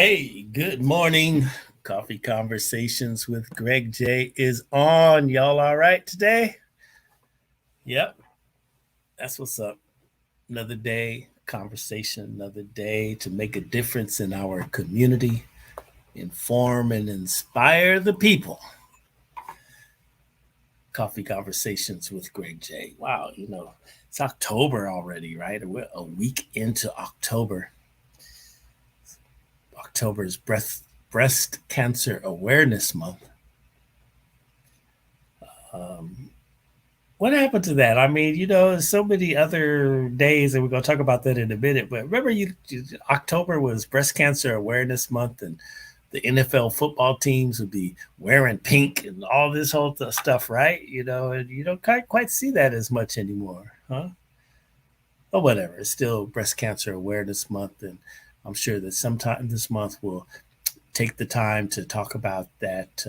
Hey, good morning. Coffee Conversations with Greg J is on. Y'all all right today? Yep, that's what's up. Another day, conversation, another day to make a difference in our community, inform and inspire the people. Coffee Conversations with Greg J. Wow, it's October already, right? We're a week into October. October is Breast Cancer Awareness Month. Um, what happened to that? I mean, there's so many other days, and we're going to talk about that in a minute. But remember, October was Breast Cancer Awareness Month, and the NFL football teams would be wearing pink and all this whole stuff, right? And you don't quite see that as much anymore, huh? But whatever, it's still Breast Cancer Awareness Month, and I'm sure that sometime this month we'll take the time to talk about that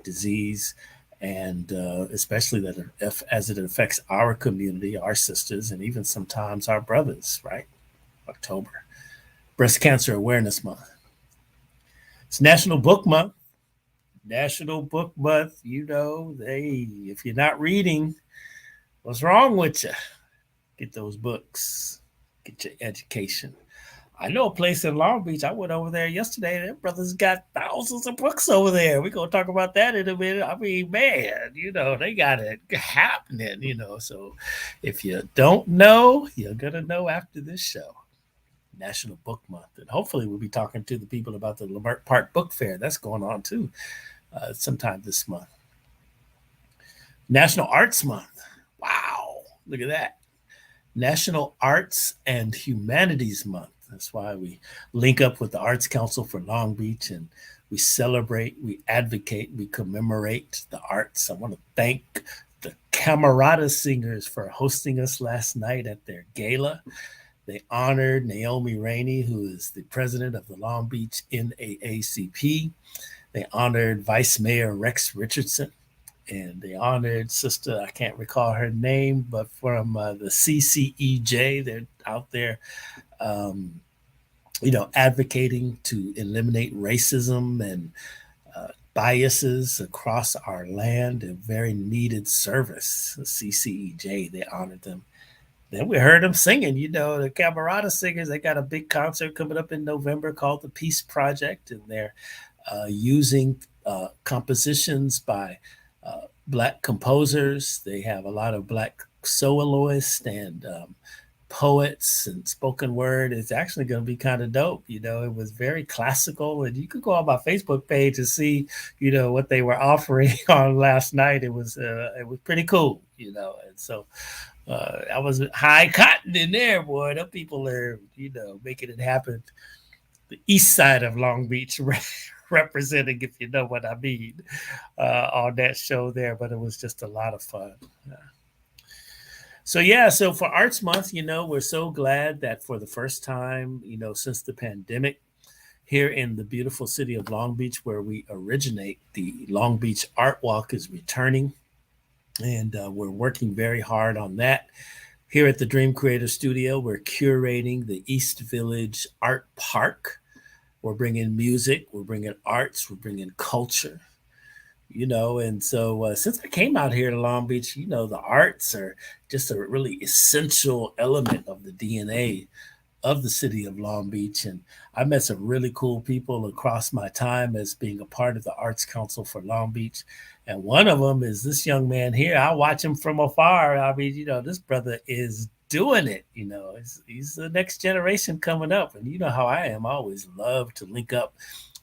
disease, and especially that as it affects our community, our sisters, and even sometimes our brothers. Right? October, Breast Cancer Awareness Month. It's National Book Month. National Book Month. If you're not reading, what's wrong with you? Get those books. Get your education. I know a place in Long Beach. I went over there yesterday. Their brothers got thousands of books over there. We're going to talk about that in a minute. I mean, man, they got it happening, So if you don't know, you're going to know after this show. National Book Month. And hopefully we'll be talking to the people about the Lamert Park Book Fair. That's going on too sometime this month. National Arts Month. Wow. Look at that. National Arts and Humanities Month. That's why we link up with the Arts Council for Long Beach, and we celebrate, we advocate, we commemorate the arts. I want to thank the Camerata Singers for hosting us last night at their gala. They honored Naomi Rainey, who is the president of the Long Beach NAACP. They honored Vice Mayor Rex Richardson, and they honored Sister, I can't recall her name, but from the CCEJ. They're out there advocating to eliminate racism and biases across our land. A very needed service. The CCEJ, they honored them. Then we heard them singing, the Camerata Singers. They got a big concert coming up in November called the Peace Project, and they're using compositions by Black composers. They have a lot of Black soloists and poets and spoken word. It's actually going to be kind of dope. It was very classical, and you could go on my Facebook page and see, what they were offering on last night. It was pretty cool, and so I was high cotton in there, boy. Them people are, making it happen. The east side of Long Beach representing, if you know what I mean, on that show there. But it was just a lot of fun. So for Arts Month, we're so glad that for the first time, since the pandemic, here in the beautiful city of Long Beach, where we originate, the Long Beach Art Walk is returning. And we're working very hard on that. Here at the Dream Creator Studio, we're curating the East Village Art Park. We're bringing music, we're bringing arts, we're bringing culture. And so since I came out here to Long Beach, the arts are just a really essential element of the DNA of the city of Long Beach. And I met some really cool people across my time as being a part of the Arts Council for Long Beach. And one of them is this young man here. I watch him from afar. I mean, this brother is doing it. He's the next generation coming up. And you know how I am. I always love to link up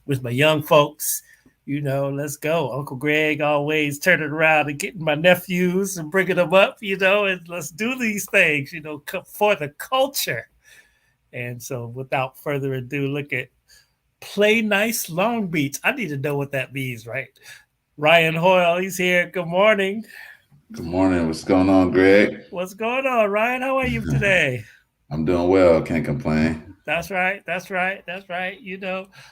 with my young folks. Let's go. Uncle Greg always turning around and getting my nephews and bringing them up, and let's do these things, for the culture. And so without further ado, look at Play Nice Long Beach. I need to know what that means, right? Ryan Hoyle, he's here. Good morning. Good morning. What's going on, Greg? What's going on, Ryan? How are you today? I'm doing well. Can't complain. That's right. That's right. That's right.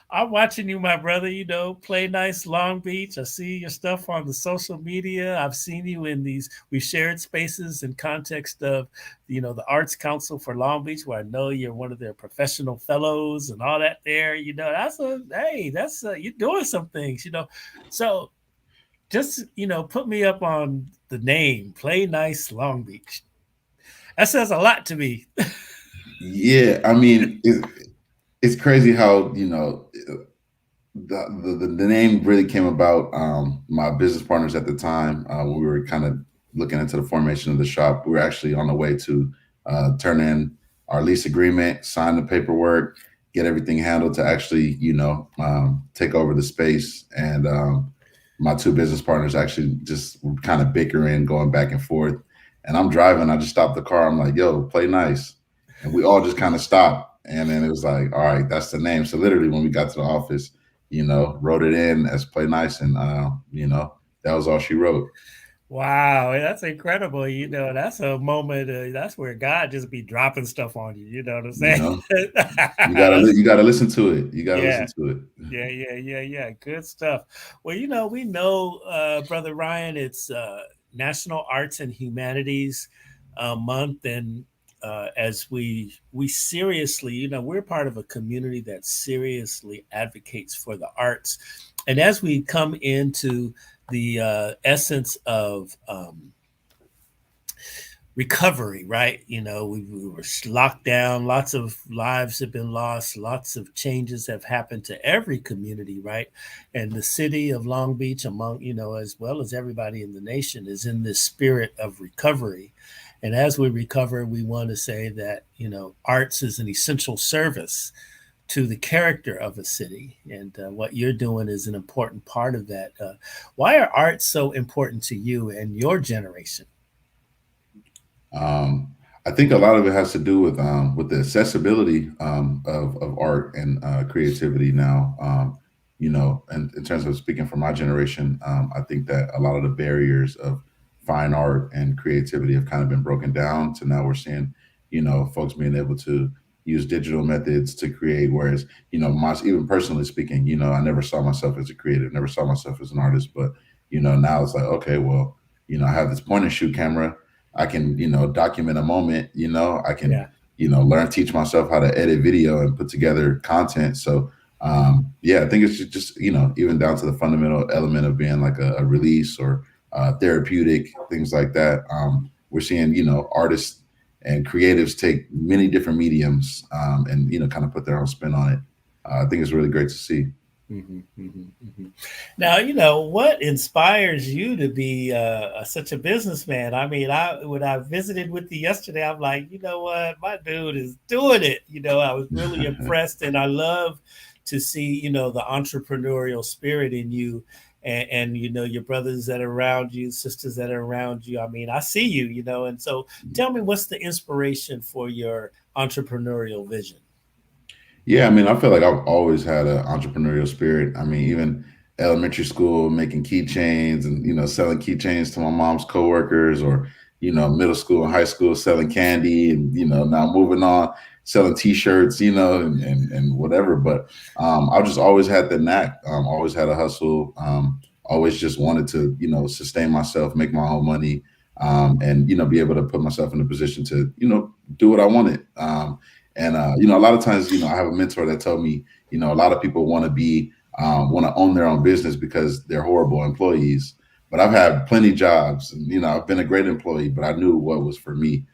I'm watching you, my brother. Play nice Long Beach. I see your stuff on the social media. I've seen you in these. We shared spaces in context of, the Arts Council for Long Beach, where I know you're one of their professional fellows and all that. There, you're doing some things. So just put me up on the name. Play nice Long Beach. That says a lot to me. Yeah, I mean, it's crazy how the name really came about. My business partners at the time, when we were kind of looking into the formation of the shop, we were actually on the way to turn in our lease agreement, sign the paperwork, get everything handled to actually, take over the space. And my two business partners actually just were kind of bickering, going back and forth. And I'm driving. I just stopped the car. I'm like, "Yo, play nice," and we all just kind of stopped. And then it was like, "All right, that's the name." So literally, when we got to the office, wrote it in as play nice, and that was all she wrote. Wow, that's incredible. That's a moment. That's where God just be dropping stuff on you. You know what I'm You saying? know, That's, you gotta listen to it. You gotta listen yeah, to it. yeah. Good stuff. Well, we know, Brother Ryan, it's National Arts and Humanities Month, and as we seriously, we're part of a community that seriously advocates for the arts, and as we come into the essence of recovery, right? We were locked down, lots of lives have been lost, lots of changes have happened to every community, right? And the city of Long Beach, among, as well as everybody in the nation, is in this spirit of recovery. And as we recover, we want to say that, arts is an essential service to the character of a city. And what you're doing is an important part of that. Why are arts so important to you and your generation? Um, I think a lot of it has to do with the accessibility of art and creativity now. And in terms of speaking for my generation, I think that a lot of the barriers of fine art and creativity have kind of been broken down. So now we're seeing, folks being able to use digital methods to create. Whereas, even personally speaking, I never saw myself as a creative, never saw myself as an artist. But now it's like, okay, well, I have this point and shoot camera. I can, document a moment, I can, Yeah. learn, teach myself how to edit video and put together content. So, yeah, I think it's just, even down to the fundamental element of being like a release or therapeutic, things like that. We're seeing, artists and creatives take many different mediums and, kind of put their own spin on it. I think it's really great to see. Now, what inspires you to be such a businessman? I mean, when I visited with you yesterday, I'm like, you know what, my dude is doing it. I was really impressed, and I love to see, the entrepreneurial spirit in you, and your brothers that are around you, sisters that are around you. I mean, I see you, and so tell me, what's the inspiration for your entrepreneurial vision? Yeah, I mean, I feel like I've always had an entrepreneurial spirit. I mean, even elementary school, making keychains and selling keychains to my mom's coworkers, or middle school and high school selling candy, and now moving on selling T-shirts, and whatever. But I just always had the knack. Always had a hustle. Always just wanted to sustain myself, make my own money, and be able to put myself in a position to do what I wanted. And a lot of times, I have a mentor that told me, a lot of people want to own their own business because they're horrible employees. But I've had plenty jobs, and I've been a great employee, but I knew what was for me.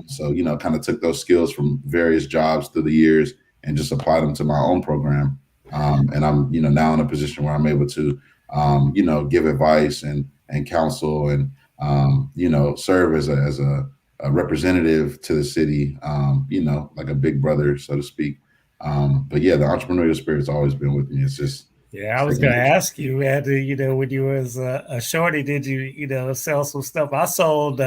So kind of took those skills from various jobs through the years and just applied them to my own program. And I'm now in a position where I'm able to give advice and counsel and serve as a representative to the city, like a big brother, so to speak. But yeah, the entrepreneurial spirit's always been with me. It's just Yeah, I was second going to nature. ask you, man, when you was a shorty, did you, sell some stuff? I sold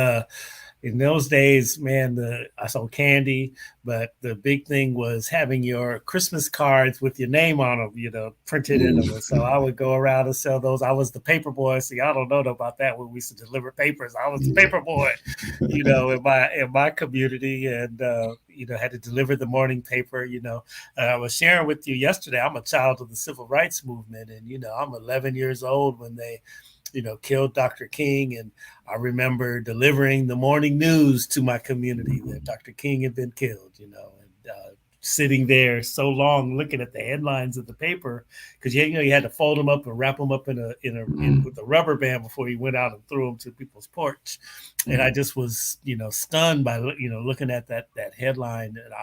in those days, man, I sold candy, but the big thing was having your Christmas cards with your name on them, printed in them. And so I would go around and sell those. I was the paper boy. See, I don't know about that when we used to deliver papers. I was the Yeah. paper boy, in my community, and had to deliver the morning paper. I was sharing with you yesterday. I'm a child of the civil rights movement, and I'm 11 years old when they killed Dr. King. And I remember delivering the morning news to my community that Dr. King had been killed, and sitting there so long looking at the headlines of the paper because you had to fold them up and wrap them up with a rubber band before you went out and threw them to people's porch. And I just was stunned by looking at that headline. And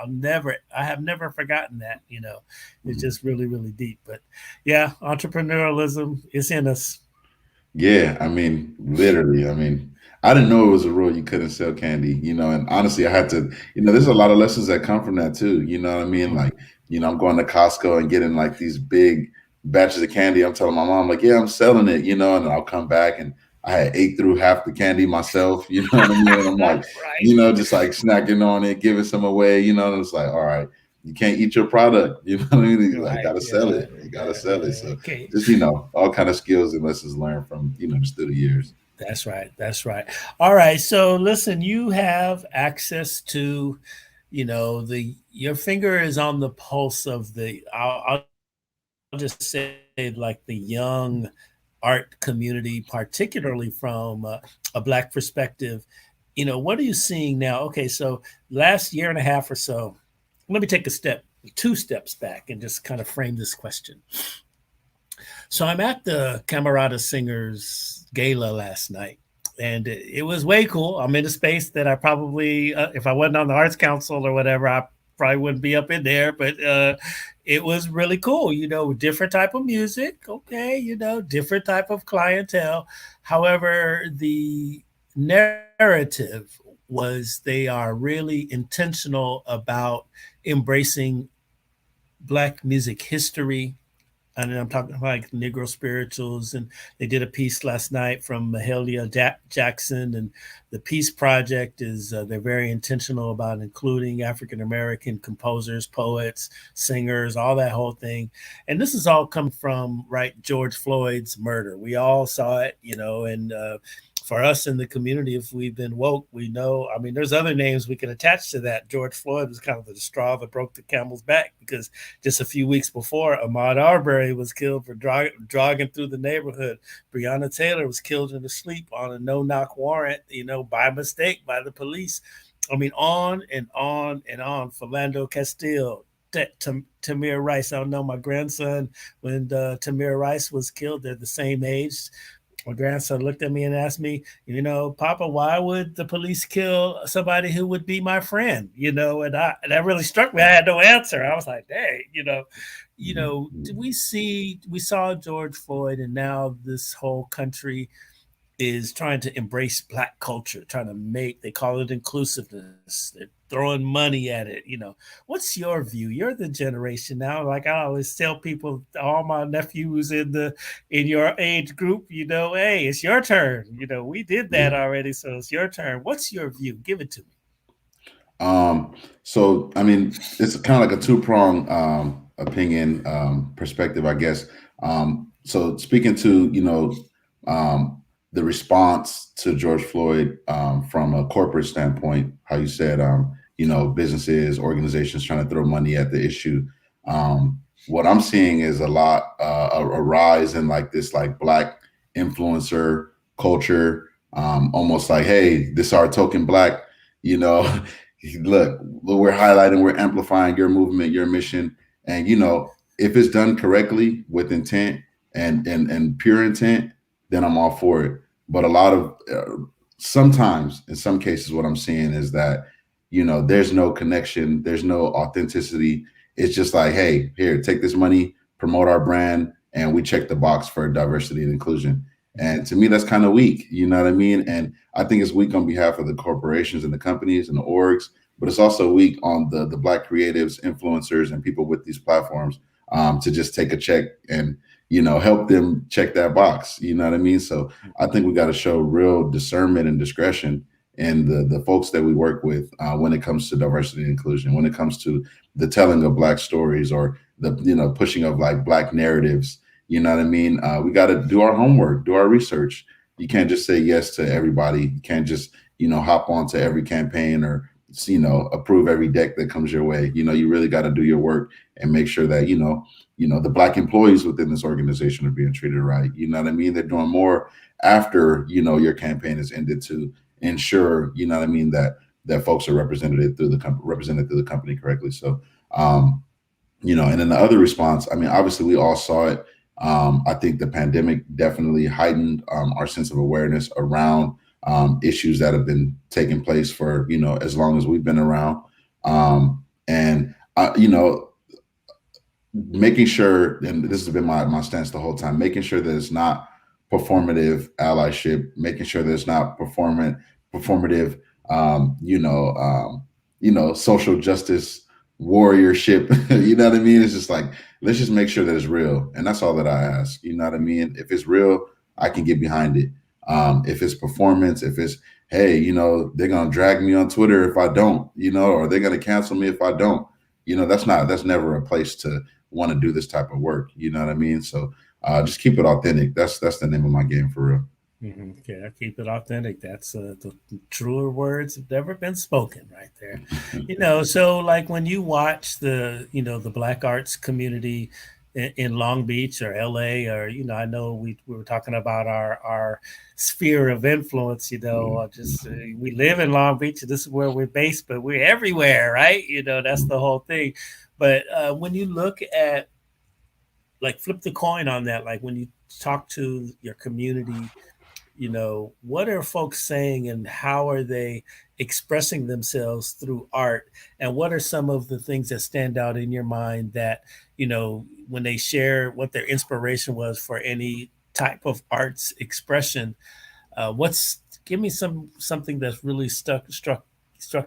I have never forgotten that. It's just really, really deep. But yeah, entrepreneurialism is in us. Yeah, I mean, literally. I mean, I didn't know it was a rule you couldn't sell candy, and honestly, I had to, there's a lot of lessons that come from that too. You know what I mean? Mhm. Like, I'm going to Costco and getting like these big batches of candy. I'm telling my mom, like, yeah, I'm selling it, and I'll come back and I had ate through half the candy myself, you know what I mean? And I'm like, Right. just like snacking on it, giving some away, and it's like, all right, you can't eat your product, you know what I mean? You like Right. gotta sell Yeah. it. You gotta sell it. So Okay. just all kind of skills and lessons learned from just through the years. That's right. That's right. All right. So listen, you have access to, the your finger is on the pulse of I'll just say like the young art community, particularly from a Black perspective. What are you seeing now? Okay, so last year and a half or so, let me take two steps back and just kind of frame this question. So I'm at the Camerata Singers Gala last night, and it was way cool. I'm in a space that I probably, if I wasn't on the Arts Council or whatever, I probably wouldn't be up in there. But it was really cool. Different type of music. Okay, different type of clientele. However, the narrative was they are really intentional about embracing Black music history, and I'm talking like Negro spirituals. And they did a piece last night from Mahalia Jackson, and the Peace Project is they're very intentional about including African American composers, poets, singers, all that whole thing. And this is all coming from George Floyd's murder. We all saw it, and for us in the community, if we've been woke, we know. I mean, there's other names we can attach to that. George Floyd was kind of the straw that broke the camel's back because just a few weeks before, Ahmaud Arbery was killed for jogging through the neighborhood. Breonna Taylor was killed in her sleep on a no-knock warrant, by mistake by the police. I mean, on and on and on. Philando Castile, Tamir Rice. I don't know, my grandson, when Tamir Rice was killed, they're the same age. My grandson looked at me and asked me, Papa, why would the police kill somebody who would be my friend? And that really struck me. I had no answer. I was like, dang, we saw George Floyd, and now this whole country is trying to embrace Black culture, trying to they call it inclusiveness. They're throwing money at it. What's your view? You're the generation now. Like I always tell people, all my nephews in your age group, hey, it's your turn. We did that Yeah. already, so it's your turn. What's your view? Give it to me. Um, so I mean, it's kind of like a two-prong opinion perspective, I guess. So speaking to the response to George Floyd from a corporate standpoint, how you said businesses, organizations trying to throw money at the issue. What I'm seeing is a rise in like this like Black influencer culture, almost like, hey, this our token Black, you know. Look, we're highlighting, we're amplifying your movement, your mission. And if it's done correctly with intent and pure intent, then I'm all for it. But a lot of sometimes, in some cases, what I'm seeing is that there's no connection, there's no authenticity. It's just like, hey, here, take this money, promote our brand, and we check the box for diversity and inclusion. And to me, that's kind of weak. You know what I mean? And I think it's weak on behalf of the corporations and the companies and the orgs, but it's also weak on the Black creatives, influencers, and people with these platforms to just take a check and help them check that box. You know what I mean? So I think we got to show real discernment and discretion and the folks that we work with when it comes to diversity and inclusion, when it comes to the telling of Black stories, or the pushing of like Black narratives. You know what I mean? We got to do our homework, do our research. You can't just say yes to everybody. You can't just hop onto every campaign, or approve every deck that comes your way. You really got to do your work and make sure that the Black employees within this organization are being treated right. You know what I mean? They're doing more after your campaign is ended to ensure what I mean, that folks are represented through the company correctly. So and then the other response, I mean, obviously we all saw it. I think the pandemic definitely heightened our sense of awareness around issues that have been taking place for as long as we've been around. And making sure, and this has been my stance the whole time, making sure that it's not performative allyship, making sure that it's not performative, social justice warriorship. You know what I mean? It's just like, let's just make sure that it's real, and that's all that I ask. You know what I mean? If it's real, I can get behind it. If it's performance, if it's, hey, they're gonna drag me on Twitter if I don't, or they're gonna cancel me if I don't. That's never a place to want to do this type of work. You know what I mean? So just keep it authentic. That's the name of my game for real. Yeah, keep it authentic. That's the truer words have never been spoken, right there. So like when you watch the Black arts community in Long Beach or LA, or I know we were talking about our sphere of influence. Just we live in Long Beach, and this is where we're based, but we're everywhere, right? That's the whole thing. But when you look at, like, flip the coin on that, like when you talk to your community, what are folks saying, and how are they expressing themselves through art? And what are some of the things that stand out in your mind that, when they share what their inspiration was for any type of arts expression? What's Give me something that's really struck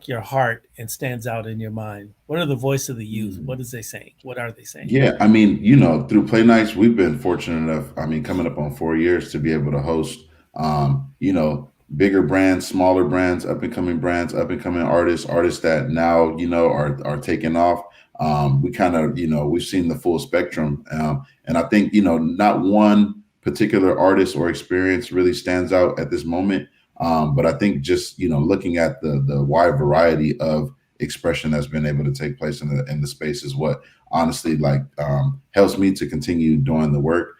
your heart and stands out in your mind. What are the voice of the youth? Mm. What is they saying? What are they saying? Yeah, I mean, through play nights, we've been fortunate enough. I mean, coming up on 4 years to be able to host, bigger brands, smaller brands, up and coming artists that now are taking off. We kind of we've seen the full spectrum, and I think not one particular artist or experience really stands out at this moment. But I think just looking at the wide variety of expression that's been able to take place in the space is what honestly like helps me to continue doing the work.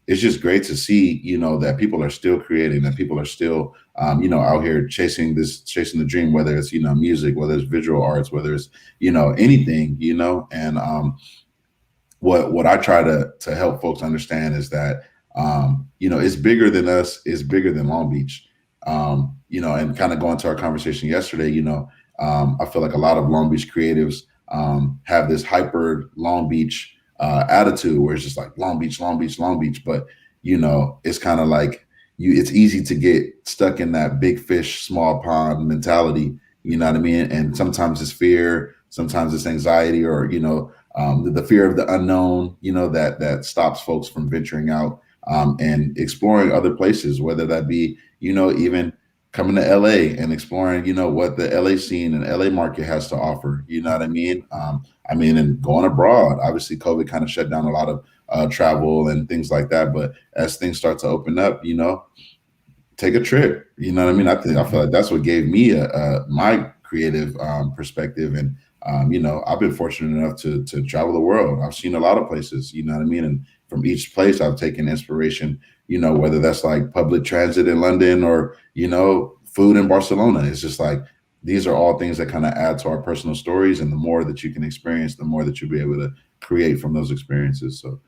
It's just great to see that people are still creating, that people are still out here chasing the dream, whether it's music, whether it's visual arts, whether it's anything, and what I try to help folks understand is that it's bigger than us, it's bigger than Long Beach. And kind of going to our conversation yesterday, I feel like a lot of Long Beach creatives have this hyper Long Beach attitude where it's just like Long Beach, Long Beach, Long Beach. But it's kind of like it's easy to get stuck in that big fish, small pond mentality. You know what I mean? And sometimes it's fear, sometimes it's anxiety, or the fear of the unknown. That stops folks from venturing out and exploring other places, whether that be even coming to LA and exploring, what the LA scene and LA market has to offer. You know what I mean? And going abroad. Obviously, COVID kind of shut down a lot of travel and things like that. But as things start to open up, take a trip. You know what I mean? I feel like that's what gave me my creative perspective. And I've been fortunate enough to travel the world. I've seen a lot of places. You know what I mean? And from each place, I've taken inspiration. Whether that's like public transit in London or food in Barcelona. It's just like these are all things that kind of add to our personal stories. And the more that you can experience, the more that you'll be able to create from those experiences. So.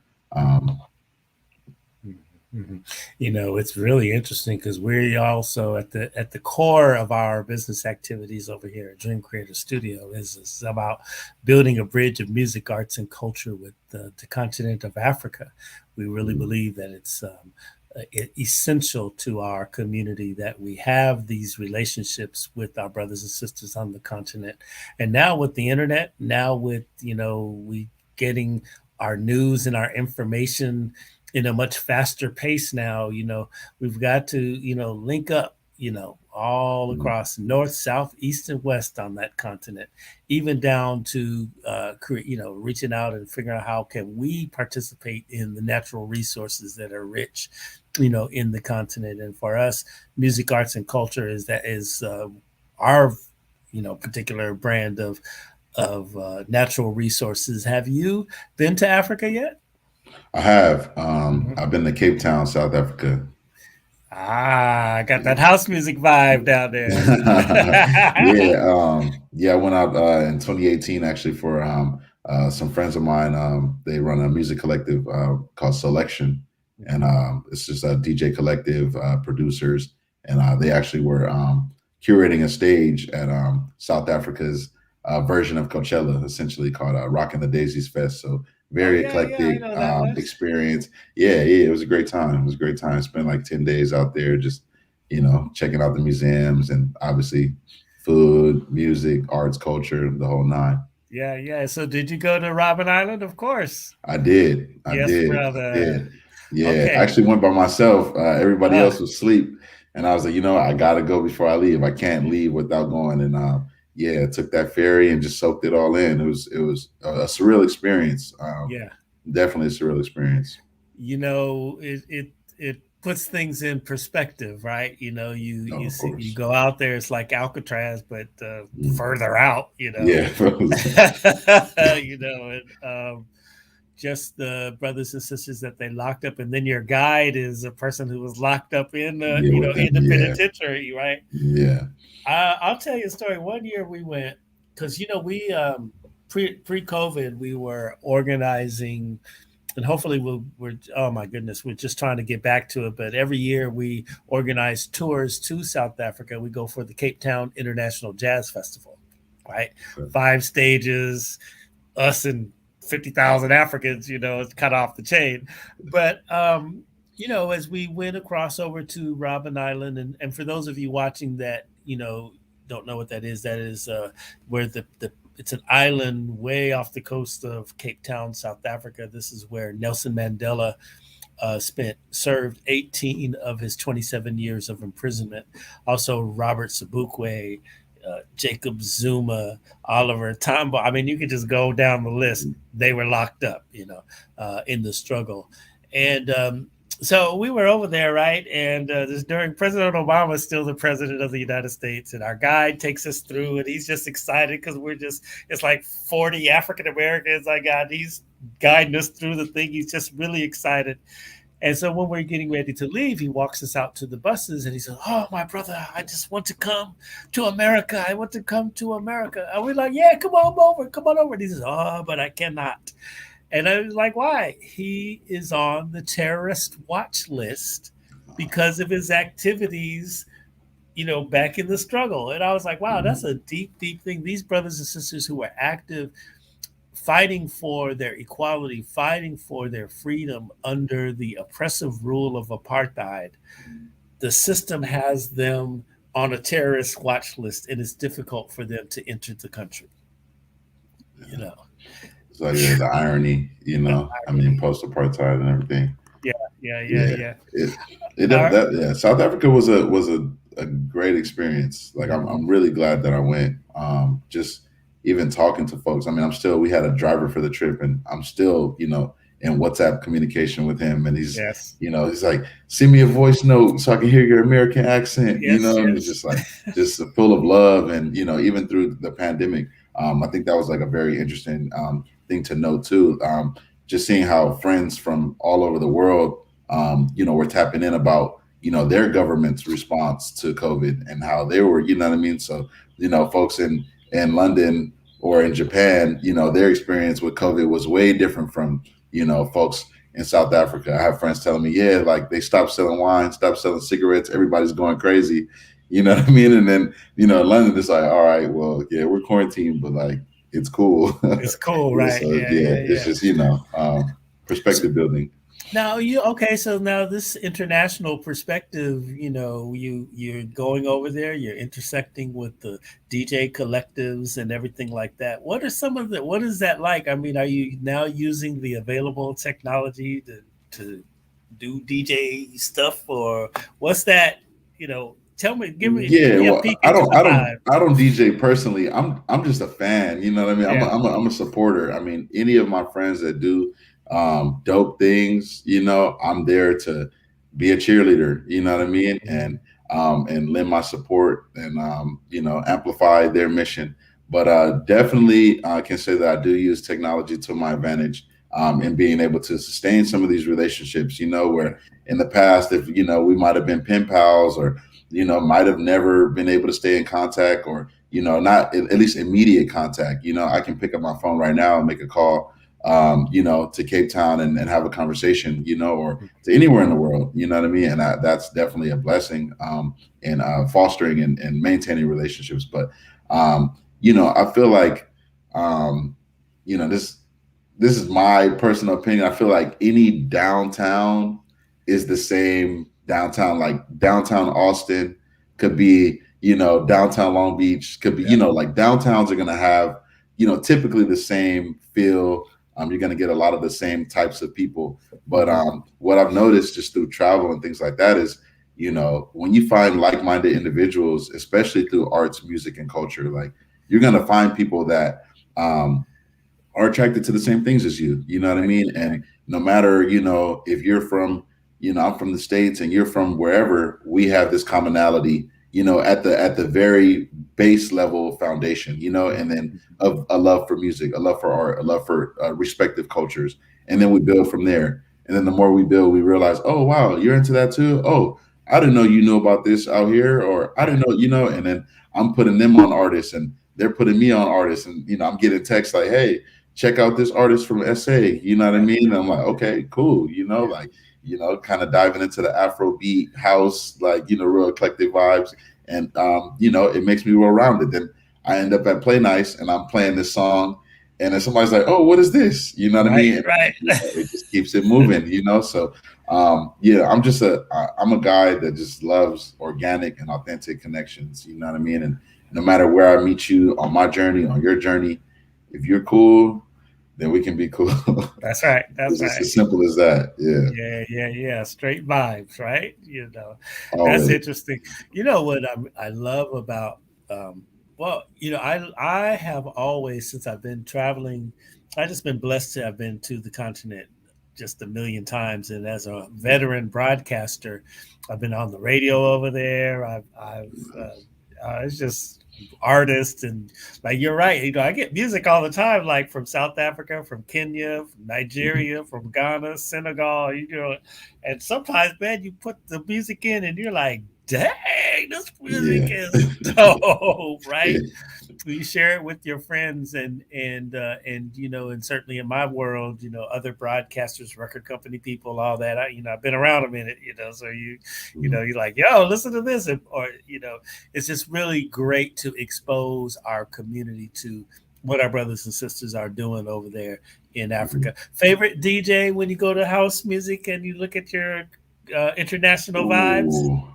Mm-hmm. It's really interesting because we're also at the core of our business activities over here at Dream Creator Studio is about building a bridge of music, arts, and culture with the continent of Africa. We really believe that it's essential to our community that we have these relationships with our brothers and sisters on the continent. And now with the internet, now with we getting our news and our information in a much faster pace now. We've got to link up all Mhm. across north, south, east, and west on that continent, even down to reaching out and figuring out how can we participate in the natural resources that are rich, in the continent. And for us, music, arts, and culture is our particular brand of natural resources. Have you been to Africa yet? I have. Mhm. I've been to Cape Town, South Africa. Ah, I got that house music vibe down there. Yeah, yeah, I went out in 2018 actually for some friends of mine. They run a music collective called Selection, and Mhm. it's just a DJ collective, producers, and they actually were curating a stage at South Africa's version of Coachella, essentially called Rockin' the Daisies Fest. So Oh very yeah, yeah, I eclectic know that one. experience. Yeah, yeah, it was a great time. It was a great time. Spent like 10 days out there, just checking out the museums and obviously food, music, arts, culture, the whole nine. Yeah, yeah. So did you go to Robben Island? Of course. I did. I Yes, did. I brother. did. Yeah. I Okay. actually went by myself. Everybody Uh, else was asleep. And I was like, I got to go before I leave. I can't leave without going. And yeah, took that ferry and just soaked it all in. It was a surreal experience. yeah. Definitely a surreal experience. It puts things in perspective, right? Oh, You of see, you course. go out there, it's like Alcatraz, but Mm. further out. Yeah. And just the brothers and sisters that they locked up, and then your guide is a person who was locked up in the Yeah, with in them. the Yeah. penitentiary, right? Yeah. I'll tell you a story. One year we went because we pre COVID we were organizing, and hopefully we're oh my goodness, we're just trying to get back to it. But every year we organize tours to South Africa. We go for the Cape Town International Jazz Festival, right? Okay. 5 stages, us and 50,000 Africans, it's cut off the chain. But as we went across over to Robben Island, and for those of you watching that, don't know what that is where the it's an island way off the coast of Cape Town, South Africa. This is where Nelson Mandela spent served 18 of his 27 years of imprisonment. Also, Robert Sobukwe, Jacob Zuma, Oliver Tambo. I mean, you could just go down the list. Mhm. They were locked up, in the struggle, and so we were over there, right? And this during President Obama is still the president of the United States, and our guide takes us through, and he's just excited because it's like 40 African Americans I got. He's guiding us through the thing. He's just really excited. And so when we're getting ready to leave, he walks us out to the buses and he says, "Oh, my brother, I just want to come to America. I want to come to America." And we're like, "Yeah, come on over, come on over." And he says, "Oh, but I cannot." And I was like, "Why?" He is on the terrorist watch list because of his activities, back in the struggle. And I was like, wow, that's Mhm. a deep, deep thing. These brothers and sisters who are active fighting for their equality, fighting for their freedom under the oppressive rule of apartheid, the system has them on a terrorist watch list, and it's difficult for them to enter the country. You know, It's like the irony, the I mean, irony. post apartheid and everything. Yeah, yeah, yeah, Yeah, yeah. it Our, yeah. South Africa was a great experience. Like I'm mhm. really glad that I went. Just even talking to folks. I mean, we had a driver for the trip, and I'm still in WhatsApp communication with him, and Yes, he's like, send me a voice note so I can hear your American accent, yes, and it's yes. just like just full of love, and even through the pandemic, I think that was like a very interesting thing to note too. Just seeing how friends from all over the world were tapping in about their government's response to COVID and how they were, what I mean. So folks in London or in Japan, their experience with COVID was way different from folks in South Africa. I have friends telling me, yeah, like they stopped selling wine, stopped selling cigarettes, everybody's going crazy. You know what I mean? And then London is like, all right, well, yeah, we're quarantined, but like it's cool. It's cool, Yeah, right? so Yeah, yeah, yeah, it's yeah. just So, perspective building. now you okay? So now this international perspective, you're going over there. You're intersecting with the DJ collectives and everything like that. What are some of the? What is that like? I mean, are you now using the available technology to do DJ stuff, or what's that? Tell me, give Yeah, me a well, peek into the vibe. I don't DJ personally. I'm just a fan. You know what I mean? Yeah. I'm a supporter. I mean, any of my friends that do dope things, you know, I'm there to be a cheerleader. You know what I mean? Mhm. And lend my support and you know, amplify their mission. But definitely, I can say that I do use technology to my advantage in being able to sustain some of these relationships. You know, Yeah. where in the past, if you know, we might have been pen pals or you know, might have never been able to stay in contact or, you know, not at least immediate contact. You know, I can pick up my phone right now and make a call, you know, to Cape Town and have a conversation, you know, or to anywhere in the world, you know what I mean? And that's definitely a blessing in fostering and maintaining relationships. But, you know, I feel like, um, you know, this is my personal opinion. I feel like any downtown is the same downtown, like downtown Austin could be, you know, downtown Long Beach could be, you Yeah. know, like downtowns are going to have, you know, typically the same feel. You're going to get a lot of the same types of people. But Mhm. what I've noticed just through travel and things like that is, you know, when you find like-minded individuals, especially through arts, music, and culture, like you're going to find people that um, are attracted to the same things as you. You know what I Right. mean? And no matter, you know, if you're from, you know, I'm from the States and you're from wherever, we have this commonality, you know, at the very base level foundation, you know, and then Mhm. of a love for music, a love for art, a love for respective cultures. And then we build from there. And then the more we build, we realize, oh, wow, you're into that too. Oh, I didn't know you knew about this out here, or I didn't Right. know, you know, and then I'm putting them on artists and they're putting me on artists. And, you know, I'm getting texts like, hey, check out this artist from SA. You know what I Yeah. mean? And I'm like, okay, cool. You know, Yeah. like, you know, kind of diving into the Afrobeat house, like, you know, real eclectic vibes. And, you know, it makes me well rounded. Then I end up at Play Nice and I'm playing this song. And then somebody's like, oh, what is this? You know what I Right. mean? And, Right. you know, it just keeps it moving, you know? So, yeah, I'm a guy that just loves organic and authentic connections. You know what I mean? And no matter where I meet you on my journey, on your journey, if you're cool, then we can be cool. That's right. That's It's just right. as simple as that. Yeah, Yeah, yeah, yeah. Straight vibes, right? That's always. interesting. You know what I love about um well, I have always since I've been traveling, I just been blessed to have been to the continent just a million times. And as a veteran broadcaster, I've been on the radio over there. It's just artists and like you're right. I get music all the time, like from South Africa, from Kenya, from Mhm. Nigeria, from Ghana, Senegal. And sometimes, man, you put the music in, and you're like, "Dang, this music Yeah. is dope!" Right? Yeah. You share it with your friends and and certainly in my world, other broadcasters, record company people, all that. I've been around a minute, so Mhm. you're like, yo, listen to this, or it's just really great to expose our community to what our brothers and sisters are doing over there in Mhm. Africa. Favorite DJ when you go to house music and you look at your international vibes? Ooh.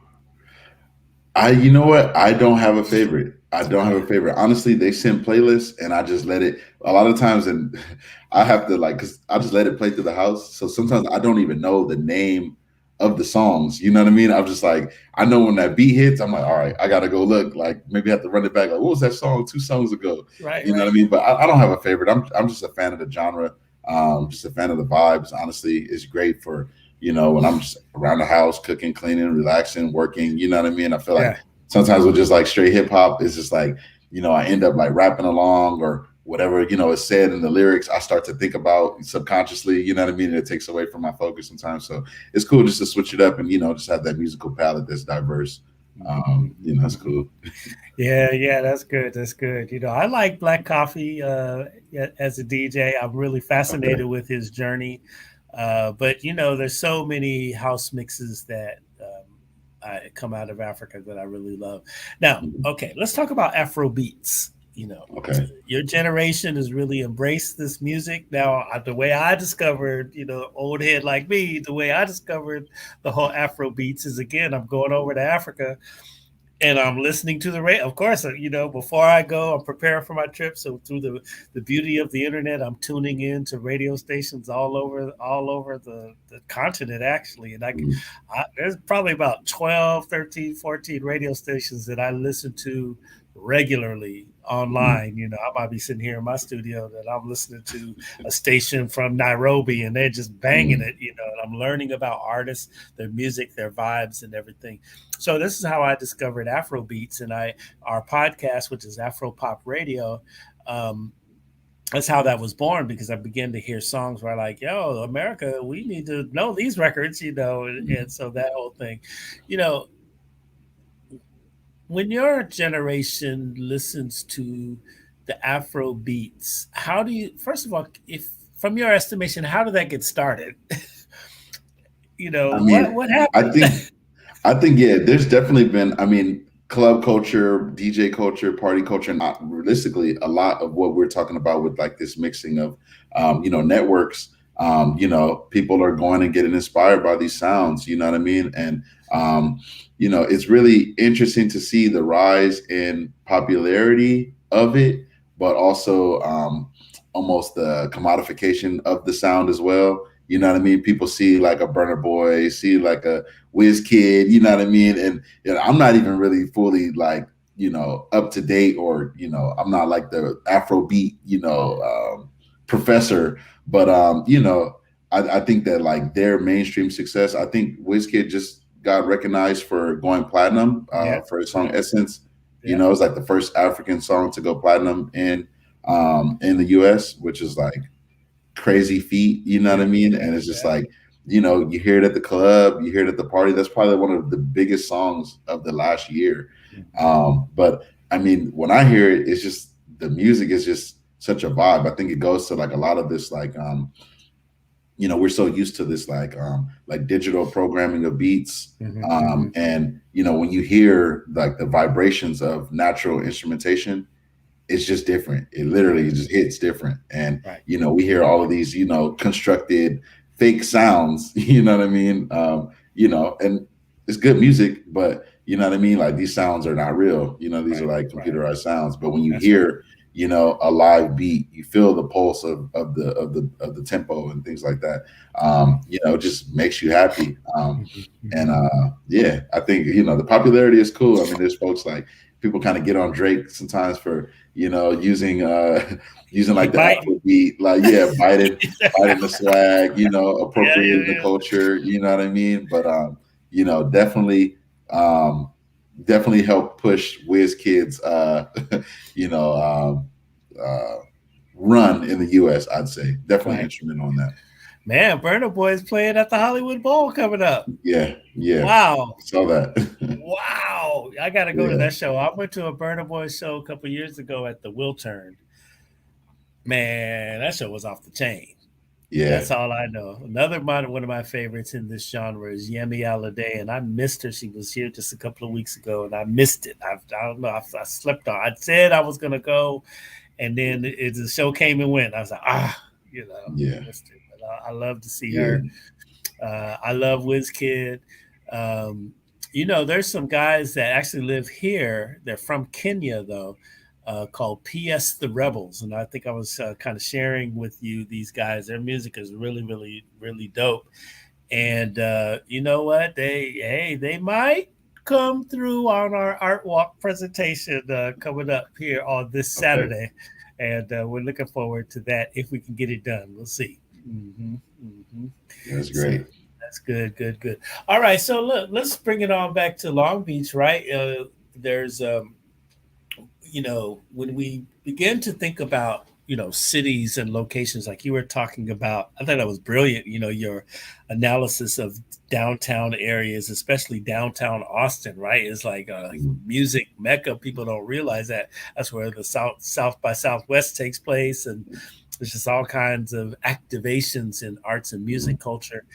You know what? I don't have a favorite. I don't have Yeah, a favorite. Honestly, they send playlists and I just let it a lot of times and I have to like cuz I just let it play through the house. So sometimes I don't even know the name of the songs. You know what I mean? I'm just like I know when that beat hits, I'm like, all right, I got to go look. Like maybe I have to run it back like what was that song 2 songs ago? right, You know what right. I mean? But I don't have a favorite. I'm just a fan of the genre. Just a fan of the vibes. Honestly, it's great for you know, when I'm just around the house, cooking, cleaning, relaxing, working, you know what I mean? I feel like Yeah. sometimes with just like straight hip hop, it's just like, you know, I end up like rapping along or whatever, you know, is said in the lyrics, I start to think about subconsciously, you know what I mean? And it takes away from my focus sometimes. So it's cool just to switch it up and, you know, just have that musical palette that's diverse. Mhm, You mhm, know, it's mhm. cool. Yeah, yeah, that's good. That's good. I like Black Coffee as a DJ. I'm really Okay. fascinated with his journey. But there's so many house mixes that come out of Africa that I really love. Now, Mhm. okay, let's talk about Afro beats. Okay. Your generation has really embraced this music. Now, the way I discovered, old head like me, the way I discovered the whole Afro beats is again, I'm going over to Africa and I'm listening to the radio. Of course, before I go, I'm preparing for my trip. So through the beauty of the internet, I'm tuning in to radio stations all over the continent, actually. And Mm, there's probably about 12, 13, 14 radio stations that I listen to regularly mm, online. I might be sitting here in my studio that I'm listening to a station from Nairobi, and they're just banging mm, it, and I'm learning about artists, their music, their vibes, and everything. So this is how I discovered Afrobeats, and our podcast, which is Afro Pop Radio. Um, that's how that was born, because I began to hear songs where I like, yo, America, we need to know these records, and mm. so that whole thing, you know, when your generation listens to the Afro beats, how do you, first of all, if from your estimation, how did that get started? I What mean, I happened? think I think yeah, there's definitely been. I mean, club culture, DJ culture, party culture, and realistically, a lot of what we're talking about with like this mixing of, networks. People are going and getting inspired by these sounds. You know what I mean? And it's really interesting to see the rise in popularity of it, but also almost the commodification of the sound as well. You know what I mean? People see like a Burner Boy, see like a Whiz Kid, you know what I mean? And I'm not even really fully like, up to date, or, I'm not like the Afrobeat, professor. But I think that like their mainstream success, I think Whiz Kid just got recognized for going platinum Yeah, for his song yeah, Essence. yeah, It's like the first African song to go platinum in the US, which is like crazy feat, you know what I yeah, mean? yeah, And it's just yeah. like, you hear it at the club, you hear it at the party. That's probably one of the biggest songs of the last year. Mhm. But I mean, when I hear it, it's just the music is just such a vibe. I think it goes to like a lot of this, like, we're so used to this like digital programming of beats. Mhm, mhm. And when you hear like the vibrations of natural instrumentation, it's just different. It Right, literally just hits different. And, right. we hear all of these, constructed fake sounds, you know what I mean? And it's good music, but you know what I mean? Like these sounds are not real. These are Right, like right. computerized sounds. But when you That's right. hear, a live beat, you feel the pulse of the tempo and things like that. Mhm, It just makes you happy. mhm, And mhm. yeah, I think the popularity is cool. I mean, there's folks like people kind of get on Drake sometimes for using using He like the biting. Afro beat, like yeah, biting the swag, Yeah, yeah, appropriating the yeah. culture, you know what I mean? But definitely um definitely help push Wiz Kids you know uh run in the US, I'd say. Definitely Right. instrumental on that. Man, Burna Boy is playing at the Hollywood Bowl coming up. Yeah, yeah. Wow. Saw that. Wow. I got to go to Yeah, that show. I went to a Burna Boy show a couple years ago at the Wiltern. Man, that show was off the chain. yeah. That's all I know. One of my favorites in this genre is Yemi Alade, and I missed her. She was here just a couple of weeks ago, and I missed it. I don't know. I slept on. I said I was gonna go, and then the show came and went. I was like, Yeah, missed it. But I love to see yeah. her. I love WizKid. Um, there's some guys that actually live here. They're from Kenya, though, called PS The Rebels. And I think I was kind of sharing with you these guys. Their music is really, really, really dope. And you know what? They might come through on our art walk presentation coming up here on this Okay. Saturday. And we're looking forward to that if we can get it done. We'll see. Hmm. Yeah, that's So great. that's good, good, good. All right, so look, let's bring it on back to Long Beach, right? There's, when we begin to think about, cities and locations, like you were talking about, I thought that was brilliant. Your analysis of downtown areas, especially downtown Austin, right? Is like a Mhm. music mecca. People don't realize that that's where the South by Southwest takes place, and there's just all kinds of activations in arts and Mhm. music culture.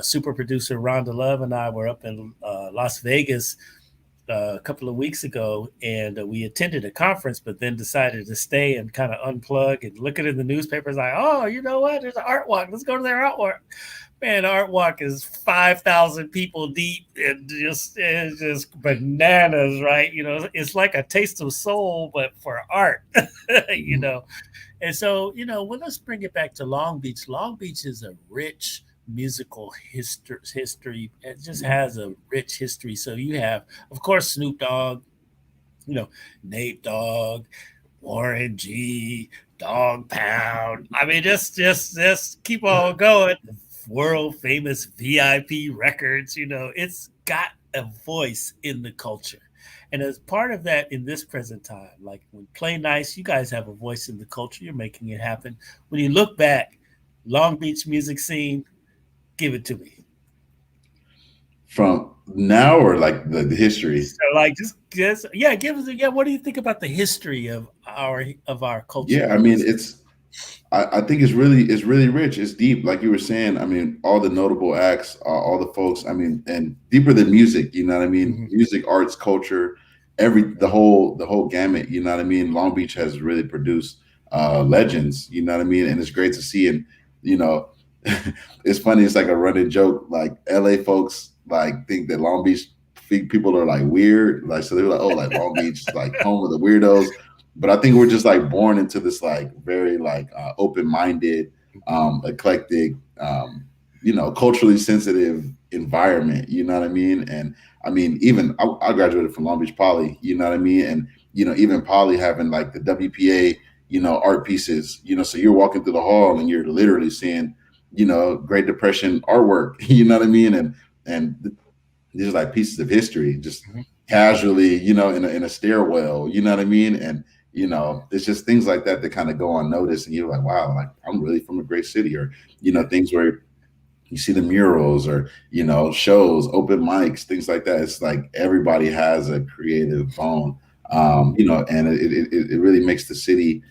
Super producer Rhonda Love and I were up in Las Vegas a couple of weeks ago, and we attended a conference, but then decided to stay and kind of unplug and look at it in the newspapers. Like, oh, you know what? There's an art walk. Let's go to their art walk. Man, the art walk is 5,000 people deep, and just it's just bananas, right? It's like a taste of soul, but for art, you Mhm. know. And so, well, let's bring it back to Long Beach. Long Beach is a rich musical history. It just has a rich history. So you have, of course, Snoop Dogg, you know, Nate Dogg, Warren G, Dog Pound. I mean, just keep on going. World famous VIP records. It's got a voice in the culture. And as part of that, in this present time, like when Play Nice, you guys have a voice in the culture. You're making it happen. When you look back, Long Beach music scene, give it to me. From now or like the history? So, like, just yeah, give us yeah. What do you think about the history of our culture Yeah, I and mean, music? I think it's really rich. It's deep, like you were saying. I mean, all the notable acts, all the folks. I mean, and deeper than music. You know what I mean? Mm-hmm. Music, arts, culture, the whole gamut. You know what I mean? Long Beach has really produced legends. You know what I mean? And it's great to see. And you know, it's funny. It's like a running joke. Like LA folks like think that Long Beach people are like weird. Like so they're like, oh, like Long Beach is like home of the weirdos, but I think we're just like born into this like very like open-minded, eclectic, culturally sensitive environment. You know what I mean? And I mean, even I graduated from Long Beach Poly. You know what I mean? And even Poly having like the WPA, art pieces. So you're walking through the hall and you're literally seeing, Great Depression artwork. You know what I mean? And these are like pieces of history, just Mm-hmm. casually, in a stairwell, you know what I mean? And, it's just things like that that kind of go unnoticed. And you're like, wow, like I'm really from a great city. Or, things where you see the murals or, shows, open mics, things like that. It's like everybody has a creative bone, and it really makes the city,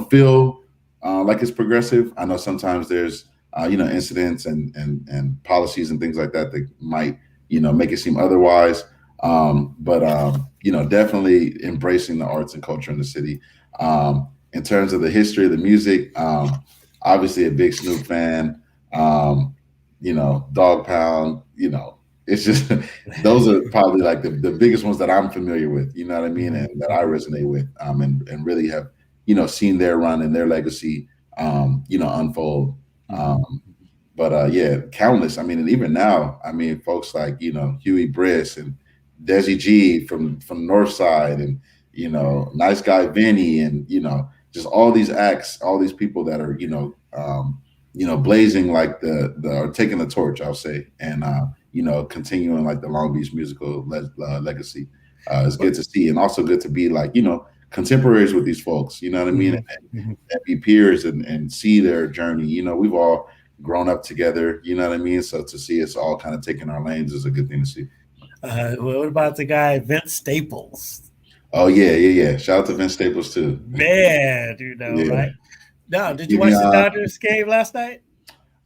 feel like it's progressive. I know sometimes there's, incidents and policies and things like that that might, make it seem otherwise. But definitely embracing the arts and culture in the city. In terms of the history of the music, obviously a big Snoop fan. Um, Dog Pound. It's just those are probably like the biggest ones that I'm familiar with. You know what I mean, Mm-hmm. and that I Mm-hmm. resonate with. And really have seen their run and their legacy, unfold. Mm-hmm. Um, but yeah, countless. I mean, and even now, I mean, folks like Huey Briss and Desi G from North Side, and Nice Guy Vinny, and just all these acts, all these people that are blazing like the or taking the torch, I'll say, and continuing like the Long Beach musical legacy. It's Well, good to see, and also good to be like contemporaries with these folks. You know what I mean? mm-hmm. Mm-hmm. And be peers and see their journey. We've all grown up together. You know what I mean? So to see us all kind of taking our lanes is a good thing to see. What about the guy Vince Staples? Oh yeah, yeah, yeah. Shout out to Vince Staples too. Man, Yeah, right? Now, did you give me watch the Dodgers game last night?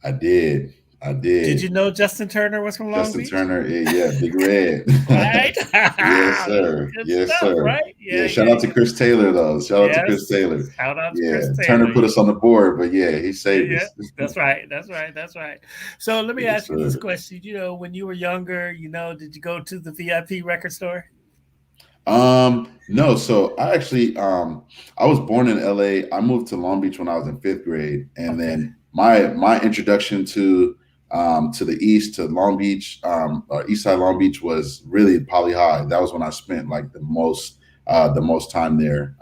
I did, I Did you did. know Justin Turner was from Long Justin Beach? Turner, yeah, Big Red. Right? Yes, sir. Good Yes, stuff, sir. right? Yeah, Yeah, shout yeah, out to yeah. Chris Taylor though. Shout out to Chris Yes. Taylor. Shout out to Yeah, Chris Turner Taylor. put us on the board, but yeah, he Yeah, saved yeah. us. That's right. That's right. That's right. So let me Yes, ask you this sir. question. When you were younger, did you go to the VIP record store? No, so I actually I was born in LA. I moved to Long Beach when I was in fifth grade. And Okay. then my introduction to the east, to Long Beach, or East Side Long Beach, was really Poly High. That was when I spent like the most time there.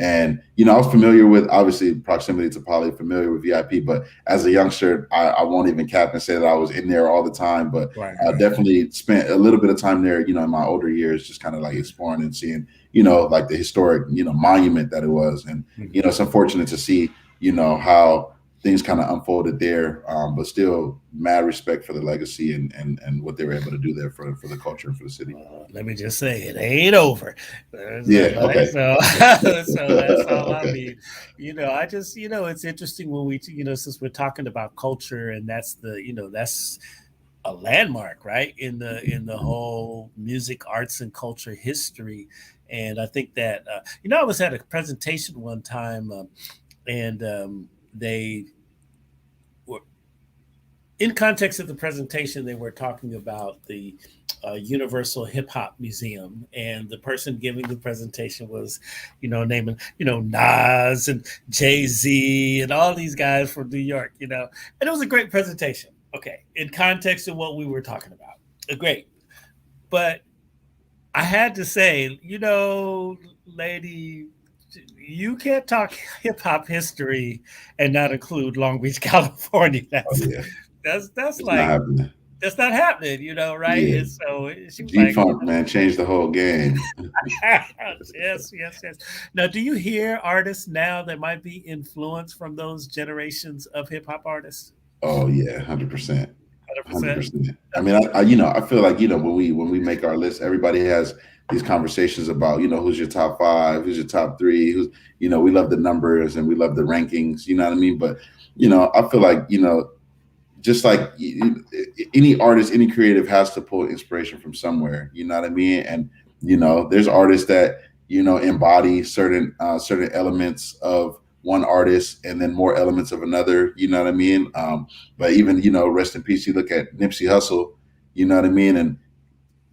And I was familiar with, obviously, proximity to Poly, familiar with VIP, but as a youngster, I won't even cap and say that I was in there all the time, but Right, right. definitely spent a little bit of time there, in my older years, just kind of like exploring and seeing, like the historic, monument that it was. And, Mhm. it's unfortunate to see, how things kind of unfolded there, but still mad respect for the legacy and what they were able to do there for the culture and for the city. Let me just say it ain't over. Yeah. Right? Okay. So, so that's all I Okay. mean. I just, it's interesting when we, since we're talking about culture, and that's a landmark, right, in the whole music, arts, and culture history. And I think that I was at a presentation one time, and they were in context of the presentation. They were talking about the Universal Hip Hop Museum, and the person giving the presentation was, naming Nas and Jay Z and all these guys from New York, and it was a great presentation. Okay, in context of what we were talking about, great. But I had to say, lady, you can't talk hip hop history and not include Long Beach, California. Oh yeah, That's it's not like happening. that's not happening, right? Yeah, And so she was G like, Funk man changed the whole game. yes, yes, yes. Now, do you hear artists now that might be influenced from those generations of hip hop artists? Oh yeah, 100%. 100%. 100%. I mean, I feel like when we make our list, everybody has these conversations about who's your top five, who's your top three, who's we love the numbers and we love the rankings. You know what I mean? But I feel like just like any artist, any creative has to pull inspiration from somewhere. You know what I mean? And there's artists that embody certain elements of one artist and then more elements of another. You know what I mean? But even rest in peace. You look at Nipsey Hussle. You know what I mean? And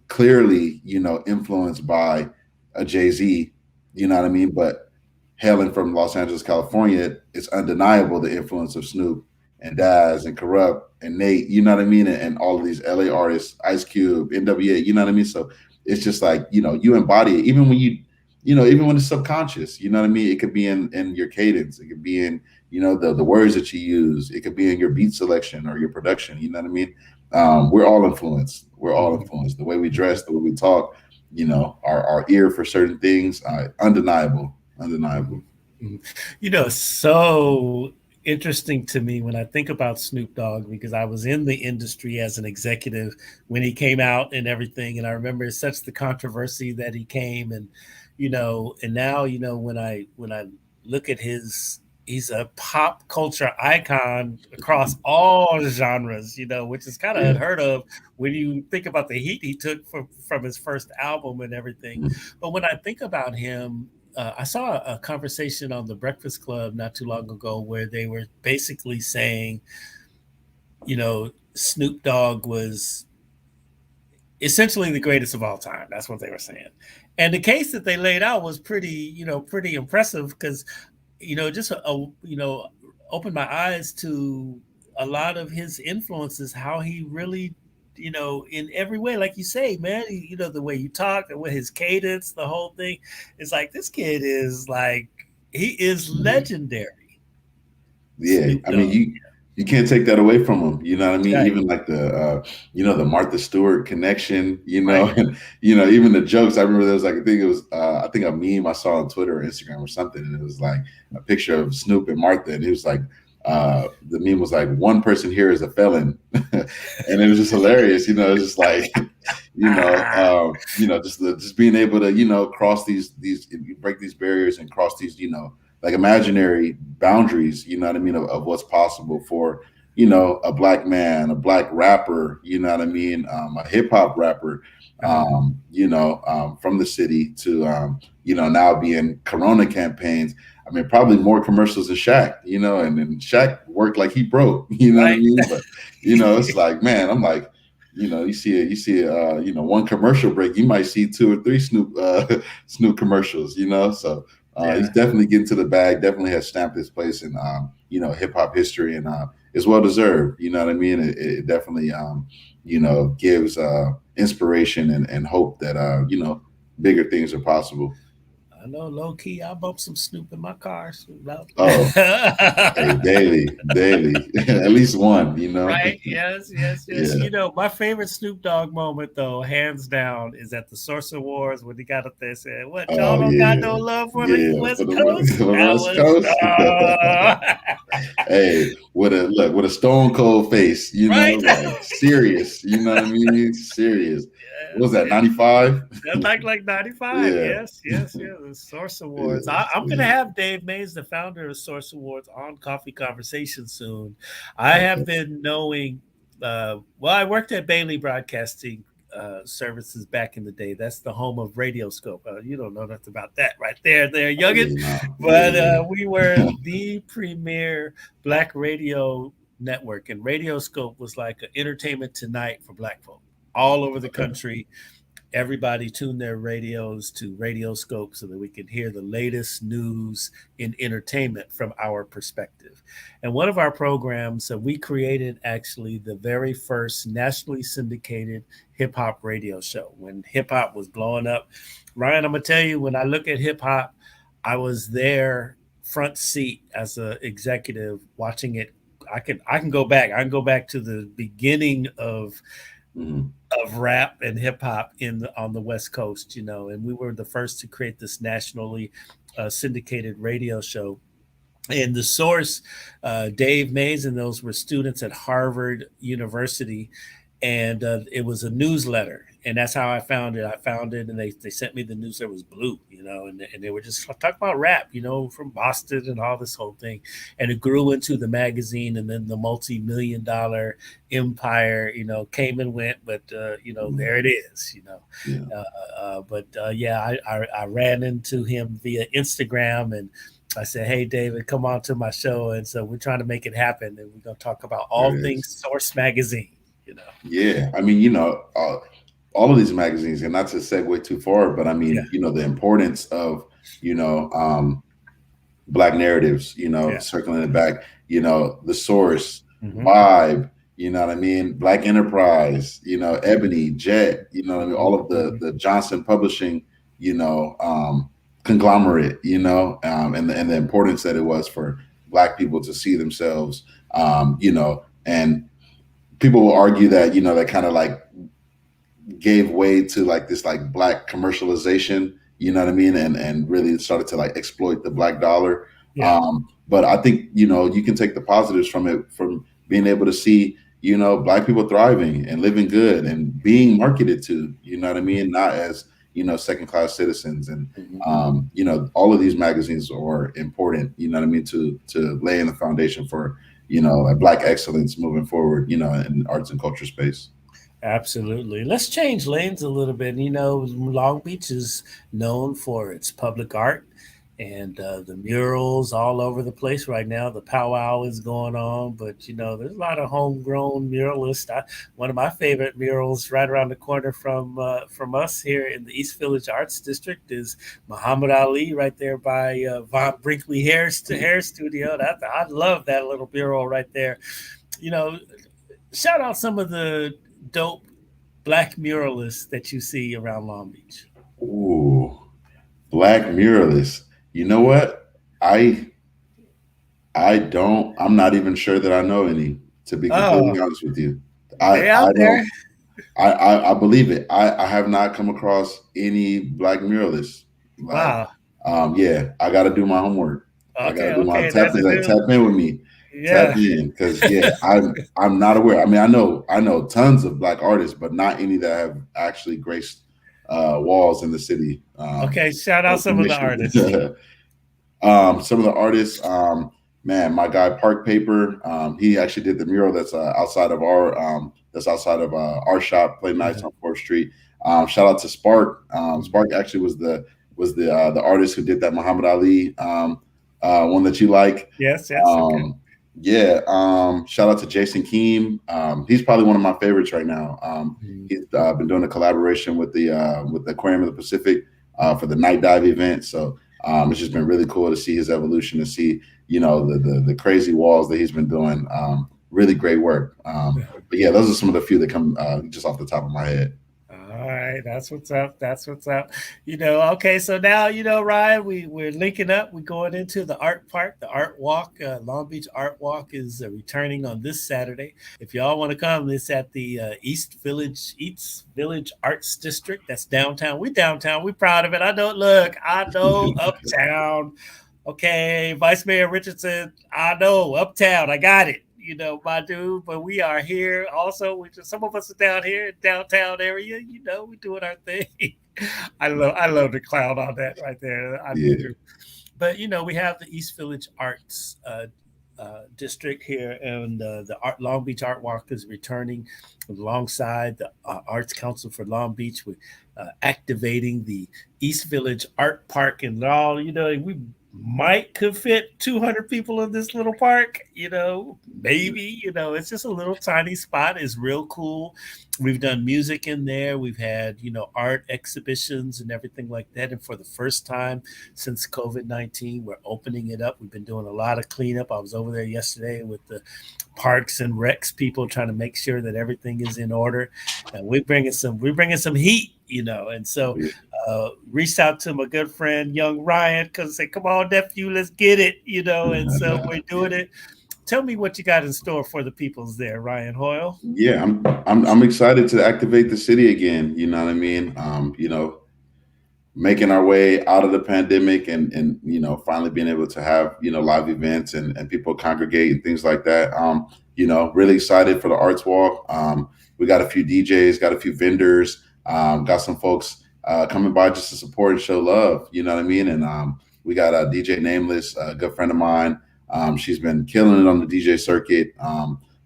clearly, influenced by a Jay Z, you know what I mean? But hailing from Los Angeles, California, it's undeniable the influence of Snoop and Daz and Corrupt and Nate, you know what I mean? And all of these LA artists, Ice Cube, NWA, you know what I mean? So it's just like, you embody it, even when even when it's subconscious, you know what I mean? It could be in your cadence, it could be in, the words that you use, it could be in your beat selection or your production, you know what I mean? We're all influenced. We're all Mhm, influenced. The way we dress, the way we talk, our ear for certain things, undeniable, undeniable. mhm, mhm. So interesting to me when I think about Snoop Dogg, because I was in the industry as an executive when he came out and everything, and I remember such the controversy that he came, and now when I look at he's a pop culture icon across all genres, which is kind of Yeah. unheard of when you think about the heat he took from his first album and everything. Mhm. But when I think about him, I saw a conversation on the Breakfast Club not too long ago where they were basically saying, Snoop Dogg was essentially the greatest of all time. That's what they were saying. And the case that they laid out was pretty impressive because, just opened my eyes to a lot of his influences, how he really, in every way, like you say, man, the way you talk, the way his cadence, the whole thing, it's like this kid is like, he is Yeah. legendary. Yeah, Snoop I mean, Dogg. you can't take that away from him. You know what I mean? Right, Even like the Martha Stewart connection. right. And even the jokes. I remember there was like I think a meme I saw on Twitter or Instagram or something, and it was like a picture of Snoop and Martha, and it was like the meme was like one person here is a felon, and it was just hilarious. It's just like Ah, just being able to cross these break these barriers and cross these like imaginary boundaries, you know what I mean, of what's possible for, a black man, a black rapper, you know what I mean, a hip hop rapper, uh-huh, from the city to, now be in Corona campaigns. I mean, probably more commercials than Shaq, and then Shaq worked like he broke, you know what I right. mean? But, it's like, man, I'm like, you see one commercial break, you might see two or three Snoop commercials, so he's Yeah. definitely getting to the bag. Definitely has stamped his place in hip hop history, and it's well deserved. You know what I mean? It definitely gives inspiration and hope that bigger things are possible. I know, low key, I bump some Snoop in my car. Oh, hey, daily, daily, at least one. Right? Yes, yes, yes. Yeah. My favorite Snoop Dogg moment, though, hands down, is at the Source Awards when he got up there saying, "What, y'all Oh don't got yeah. no love for the Yeah. For West the Coast?" for the That West was Coast. Hey, with a stone cold face, right. like serious, you know what I mean? Serious. What was Yes, that, yes. 95? That's like 95. Yeah. Yes, yes, yes. The Source Awards. Yes, I'm going to yes. have Dave Mays, the founder of Source Awards, on Coffee Conversation soon. I have Okay. been knowing. Well, I worked at Bailey Broadcasting Services back in the day. That's the home of Radioscope. You don't know nothing about that, right there, I youngin. really know. But Yeah. we were the premier black radio network, and Radioscope was like an entertainment tonight for black folk all over the Okay. country. Everybody tuned their radios to Radioscope so that we could hear the latest news in entertainment from our perspective. And one of our programs, we created actually the very first nationally syndicated hip hop radio show when hip hop was blowing up. Ryan, I'm gonna tell you, when I look at hip hop, I was there front seat as an executive watching it. I can go back. I can go back to the beginning Mhm. of rap and hip hop on the West Coast, and we were the first to create this nationally syndicated radio show. And the source, Dave Mays, and those were students at Harvard University, and it was a newsletter, and that's how I found it. I found it, and they sent me the newsletter. It was blue, and they were just talking about rap, from Boston and all this whole thing, and it grew into the magazine, and then the multi-million-dollar empire, came and went, but Mhm. there it is, Yeah. but yeah, I ran into him via Instagram, and I said, "Hey, David, come on to my show." And so we're trying to make it happen, and we're going to talk about There all it things is. Source Magazine. You know, Yeah. I mean, all of these magazines, and not to segue too far, but I yeah, mean, the importance of, black narratives, yeah, circling it back, the source, hmm vibe, you know what I mean? Black Enterprise, Ebony, Jet, what I mean, all of hmm the Johnson Publishing, you know, conglomerate, and the importance that it was for black people to see themselves, and people will argue that, that kind of like gave way to like this like black commercialization, you know what I mean, and really started to like exploit the black dollar. yeah, But I think you can take the positives from it, from being able to see black people thriving and living good and being marketed to, you know what I mean, not as second class citizens. And hmm all of these magazines are important, you know what I mean, to lay in the foundation for like black excellence moving forward, in arts and culture space. absolutely. Let's change lanes a little bit. Long Beach is known for its public art and the murals all over the place right now. The powwow is going on, but there's a lot of homegrown muralists. One of my favorite murals right around the corner from us here in the East Village Arts District is Muhammad Ali right there by Von Brinkley Hair Studio. I love that little mural right there. You know, Shout out some of the dope black muralists that you see around Long Beach. Ooh, black muralists. You know what? I I don't. I'm not even sure that I know any. To be Oh, completely honest with you, they I out there. don't. I believe it. I have not come across any black muralists. Like, Wow. yeah, I got to do my homework. I got to Okay, do my okay, tap that's a in. Like, new. tap in with me. Tap Yeah. in, because yeah, I'm not aware. I mean, I know tons of black artists, but not any that have actually graced walls in the city. Okay, shout Or out some of the commissioned. artists. Some of the artists, man, my guy Park Paper, he actually did the mural that's outside of our shop, Play Nights Uh, on 4th Street. Shout out to Spark. mhm. Spark actually was the artist who did that Muhammad Ali one that you like. Yes, yes, okay. Um, yeah. Shout out to Jason Keem. He's probably one of my favorites right now. Mhm. He's been doing a collaboration with the Aquarium of the Pacific for the night dive event. So it's just been really cool to see his evolution and see the crazy walls that he's been doing. Really great work. But yeah, those are some of the few that come just off the top of my head. All right, that's what's up. That's what's up. Okay, so now Ryan, we're linking up. We're going into the art park, the art walk. Long Beach Art Walk is returning on this Saturday. If y'all want to come, it's at the East Village Arts District. That's downtown. We downtown. We proud of it. I know. Look, I know uptown. Okay, Vice Mayor Richardson, I know uptown. I got it. My dude. But we are here. Also, some of us are down here in downtown area. We doing our thing. I love the clown on that right there. I do Yeah. too. But we have the East Village Arts district here, and the Long Beach Art Walk is returning alongside the Arts Council for Long Beach. With activating the East Village Art Park and all. We might could fit 200 people in this little park. Maybe. It's just a little tiny spot. It's real cool. We've done music in there. We've had art exhibitions and everything like that. And for the first time since COVID-19, we're opening it up. We've been doing a lot of cleanup. I was over there yesterday with the parks and recs people trying to make sure that everything is in order. And we're bringing some heat. And so reached out to my good friend young Ryan because say, come on, nephew, let's get it. And so we're doing it. Tell me what you got in store for the peoples there, Ryan Hoyle. Yeah, I'm excited to activate the city again. You know what I mean? Making our way out of the pandemic, and finally being able to have live events, and people congregate and things like that. Really excited for the arts walk. We got a few DJs, got a few vendors, got some folks coming by just to support and show love. You know what I mean? And we got a DJ Nameless, a good friend of mine. She's been killing it on the DJ circuit.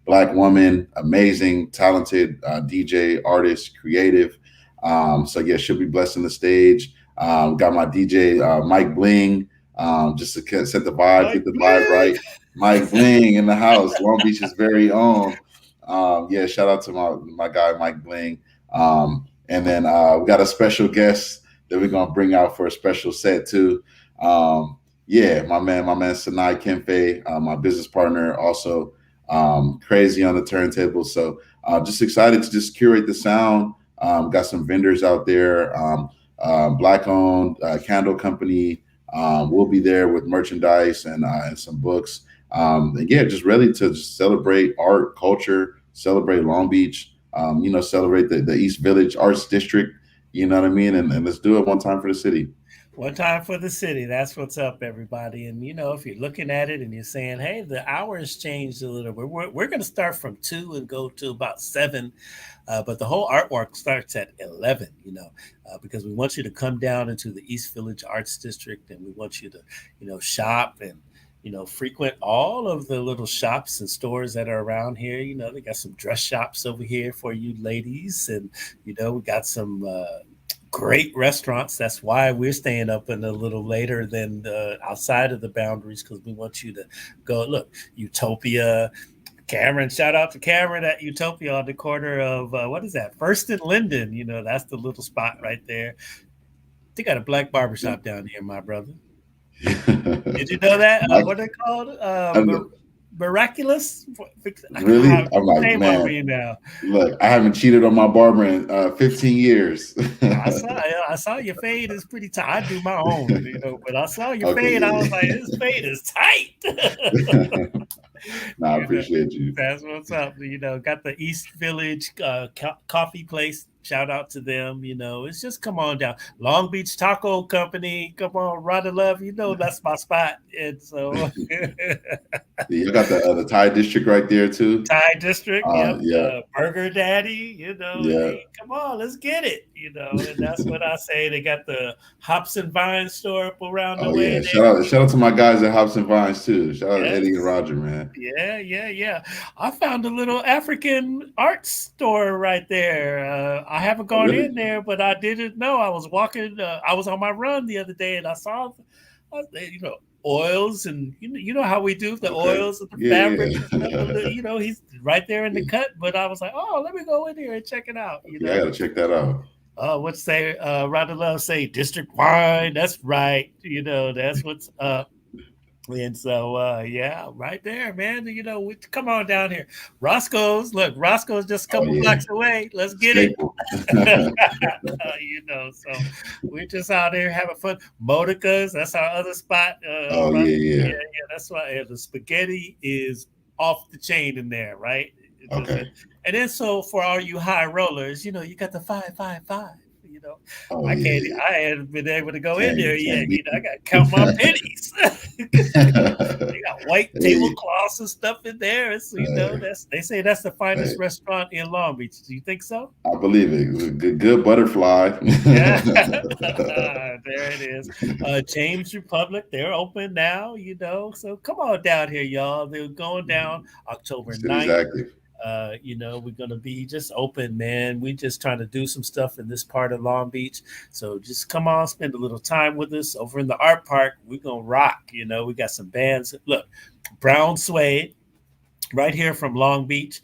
Black woman, amazing, talented DJ, artist, creative. So yeah, she'll be blessing the stage. Got my DJ Mike Bling, just to set the vibe, Mike get the vibe Bling. right. Mike Bling in the house, Long Beach's very own. Yeah, shout out to my guy Mike Bling. And then we got a special guest that we're gonna bring out for a special set too. Yeah, my man Sanai Kemfe, my business partner, also crazy on the turntable. So just excited to just curate the sound. Got some vendors out there. Black owned candle company will be there with merchandise and some books. And yeah, just ready to just celebrate art, culture, celebrate Long Beach, celebrate the East Village Arts District, you know what I mean? And let's do it one time for the city. One time for the city. That's what's up, everybody. And if you're looking at it and you're saying, "Hey, the hours changed a little bit," we're going to start from 2 and go to about 7, but the whole artwork starts at 11. Because we want you to come down into the East Village Arts District, and we want you to shop and frequent all of the little shops and stores that are around here. They got some dress shops over here for you ladies, and we got some great restaurants. That's why we're staying up and a little later than outside of the boundaries, because we want you to go look. Utopia, Cameron, shout out to Cameron at Utopia on the corner of what is that, First and Linden. That's the little spot right there. They got a black barbershop down here, my brother. Did you know that? Mike, What are they called? I'm, Miraculous. really, I'm like, Shame on man, me now. look, I haven't cheated on my barber in 15 years. I saw your fade is pretty tight. I do my own, but I saw your Okay, fade. I was like, yeah. this fade is tight. No, I appreciate you. That's what's up. Got the East Village coffee place. Shout out to them. It's just come on down. Long Beach Taco Company. Come on, Rada Love. That's my spot. And so You got the Thai district right there too. Thai District, yep. Yeah, Burger Daddy, yeah. hey, come on, let's get it, and that's what I say. They got the Hops and Vine store up around the Oh way yeah. there. Shout out to my guys at Hops and Vines too. Shout out to Eddie and Yes. Roger, man. Yeah, yeah, yeah. I found a little African art store right there. I haven't Oh gone really? in there, but I didn't know. I was walking. I was on my run the other day, and I saw, oils, and you know how we do the Okay. oils and the Yeah, fabrics and stuff. yeah. He's right there in the Yeah. cut. But I was like, oh, let me go in here and check it out. Yeah, I gotta check that out. What say? Rhonda Love say District Wine. That's right. That's what's up. And so, yeah, right there, man. Come on down here. Roscoe's just a Oh couple yeah. blocks away. Let's get it. Staple. So we're just out there having fun. Modica's, that's our other spot. Oh Right, yeah, yeah, yeah. yeah, that's why the spaghetti is off the chain in there, right? Okay. And then so for all you high rollers, you got the 555. You know, Oh I can't. yeah, I haven't been able to go in there yeah. yet. Can't I got to count my pennies. They got white Hey, tablecloths and stuff in there. It's, hey, that's, they say that's the finest hey, restaurant in Long Beach. Do you think so? I believe it. It was a good butterfly. Yeah, there it is. James Republic, they're open now, So come on down here, y'all. They're going down October City's 9th. active. We're gonna be just open, man. We just trying to do some stuff in this part of Long Beach. So just come on, spend a little time with us over in the art park. We're gonna rock. We got some bands. Look, Brown Suede, right here from Long Beach,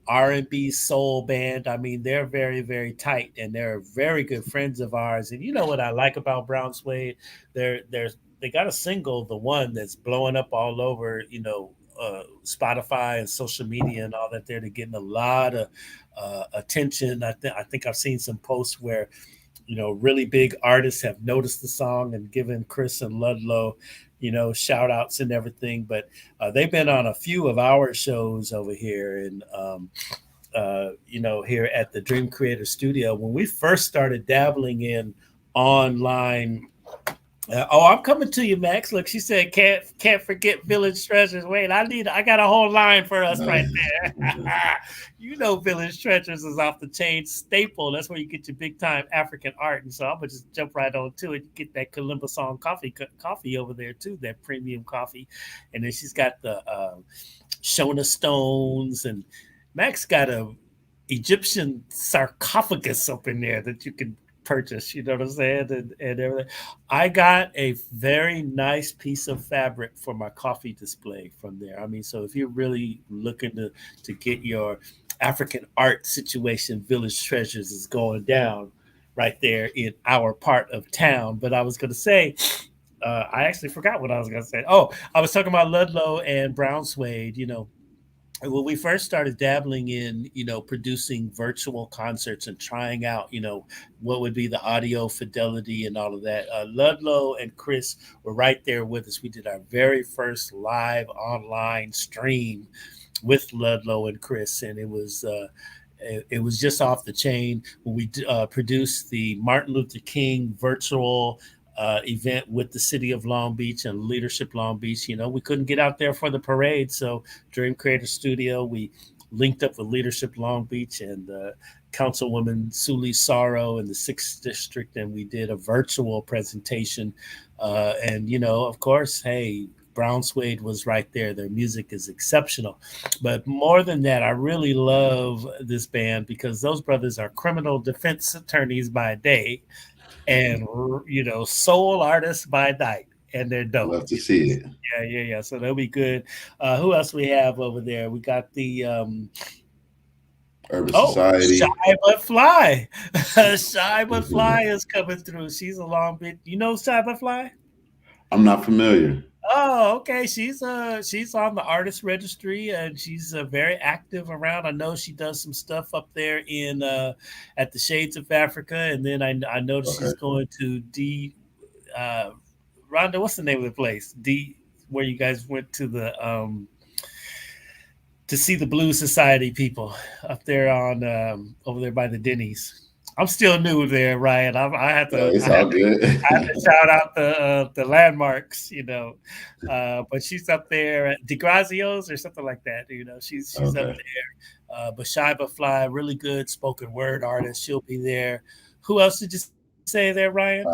R&B soul band. I mean, they're very, very tight, and they're very good friends of ours. And you know what I like about Brown Suede? They got a single, the one that's blowing up all over, Spotify and social media and all that. They're getting a lot of attention. I think I've seen some posts where really big artists have noticed the song and given Chris and Ludlow, shout outs and everything. But they've been on a few of our shows over here and, here at the Dream Creator Studio. When we first started dabbling in online, I'm coming to you, Max. Look, she said, can't forget Village Treasures. Wait, I got a whole line for us right Nice. there. Village Treasures is off the chain staple. That's where you get your big time African art. And so I'm gonna just jump right on to it. Get that Kalimba song coffee over there too, that premium coffee. And then she's got the Shona Stones, and Max got a Egyptian sarcophagus up in there that you can purchase, you know what I'm saying? And everything. I got a very nice piece of fabric for my coffee display from there. I mean, so if you're really looking to get your African art situation, Village Treasures is going down right there in our part of town. But I was going to say, I actually forgot what I was going to say. Oh, I was talking about Ludlow and Brown Suede, when we first started dabbling in, producing virtual concerts and trying out, what would be the audio fidelity and all of that, Ludlow and Chris were right there with us. We did our very first live online stream with Ludlow and Chris, and it was just off the chain when we produced the Martin Luther King virtual event with the city of Long Beach and Leadership Long Beach. We couldn't get out there for the parade, so Dream Creator Studio, we linked up with Leadership Long Beach and Councilwoman Suli Sorrow in the 6th District, and we did a virtual presentation. And of course, hey, Brown Suede was right there. Their music is exceptional. But more than that, I really love this band because those brothers are criminal defense attorneys by day and soul artists by night, and they're dope. Love to see it. Yeah, yeah, yeah. So they'll be good. Who else we have over there? We got the Urban Shy Society. but Fly. Shy but I'm Fly is coming through. She's a long bit. Shy but Fly? not familiar. Oh, okay. She's on the artist registry and she's very active around. I know she does some stuff up there in at the Shades of Africa, and then I know Okay. she's going to D uh Rhonda, what's the name of the place? D where you guys went to see the Blues Society people up there on over there by the Denny's. I'm still new there, Ryan. I had to It's all I have to good. shout out the landmarks, but she's up there at DeGrazio's or something like that. She's up Okay. there. But Shiba Fly, really good spoken word artist. She'll be there. Who else did you say there, Ryan?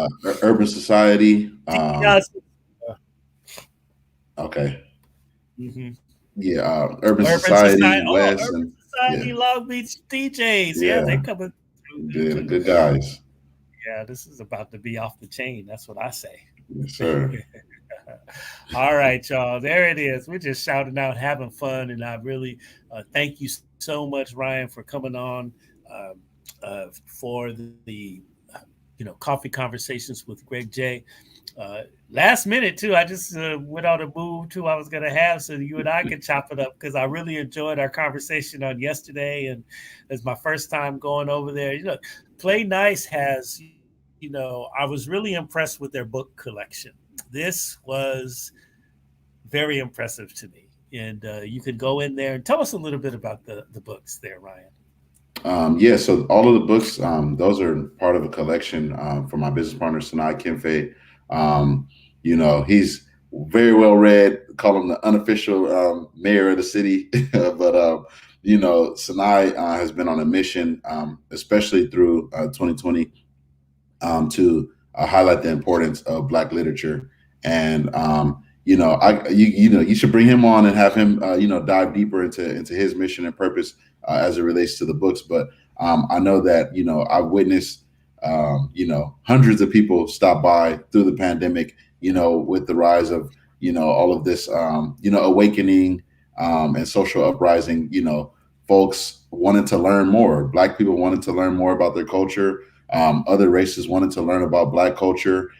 Urban Society. Yeah. Okay. Mm-hmm. Yeah. Urban Urban Society. Society, Oh, West, Urban and yeah, Society, Long Beach DJs. Yeah, yeah, they're coming through good good, too. good guys. Yeah, this is about to be off the chain. That's what I say. Yes, sir. All right, y'all. There it is. We're just shouting out, having fun, and I really thank you so much, Ryan, for coming on for the coffee conversations with Greg J. Last minute too. I just went on a move too. I was gonna have so you and I could chop it up because I really enjoyed our conversation on yesterday, and it's my first time going over there. Play Nice has I was really impressed with their book collection. This was very impressive to me. And you could go in there and tell us a little bit about the books there, Ryan. Yeah, so all of the books, those are part of a collection from my business partner Sanai Kimfe. He's very well read. Call him the unofficial mayor of the city, but Sinai has been on a mission, especially through 2020, to highlight the importance of Black literature. And you should bring him on and have him dive deeper into his mission and purpose as it relates to the books. But I know that I've witnessed hundreds of people stop by through the pandemic. With the rise of all of this awakening and social uprising. Folks wanted to learn more. Black people wanted to learn more about their culture. Other races wanted to learn about Black culture.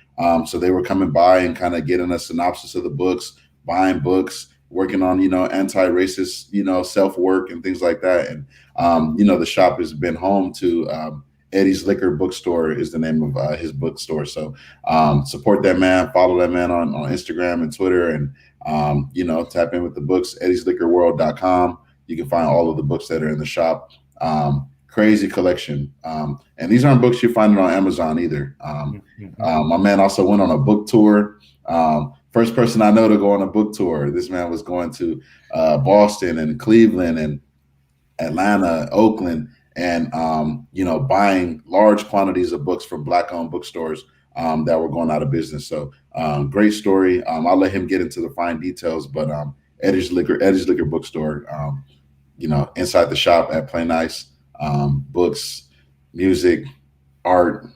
So they were coming by and kind of getting a synopsis of the books, buying books, working on, anti-racist, self work and things like that. And, the shop has been home to Eddie's Liquor Bookstore is the name of his bookstore. So support that man, follow that man on Instagram and Twitter, and, tap in with the books, eddiesliquorworld.com. You can find all of the books that are in the shop. Crazy collection. And these aren't books you find it on Amazon either. My man also went on a book tour. First person I know to go on a book tour. This man was going to Boston and Cleveland and Atlanta, Oakland, and buying large quantities of books from Black-owned bookstores that were going out of business. So great story. I'll let him get into the fine details, but Eddie's Liquor Bookstore. Inside the shop at Play Nice, books, music, art,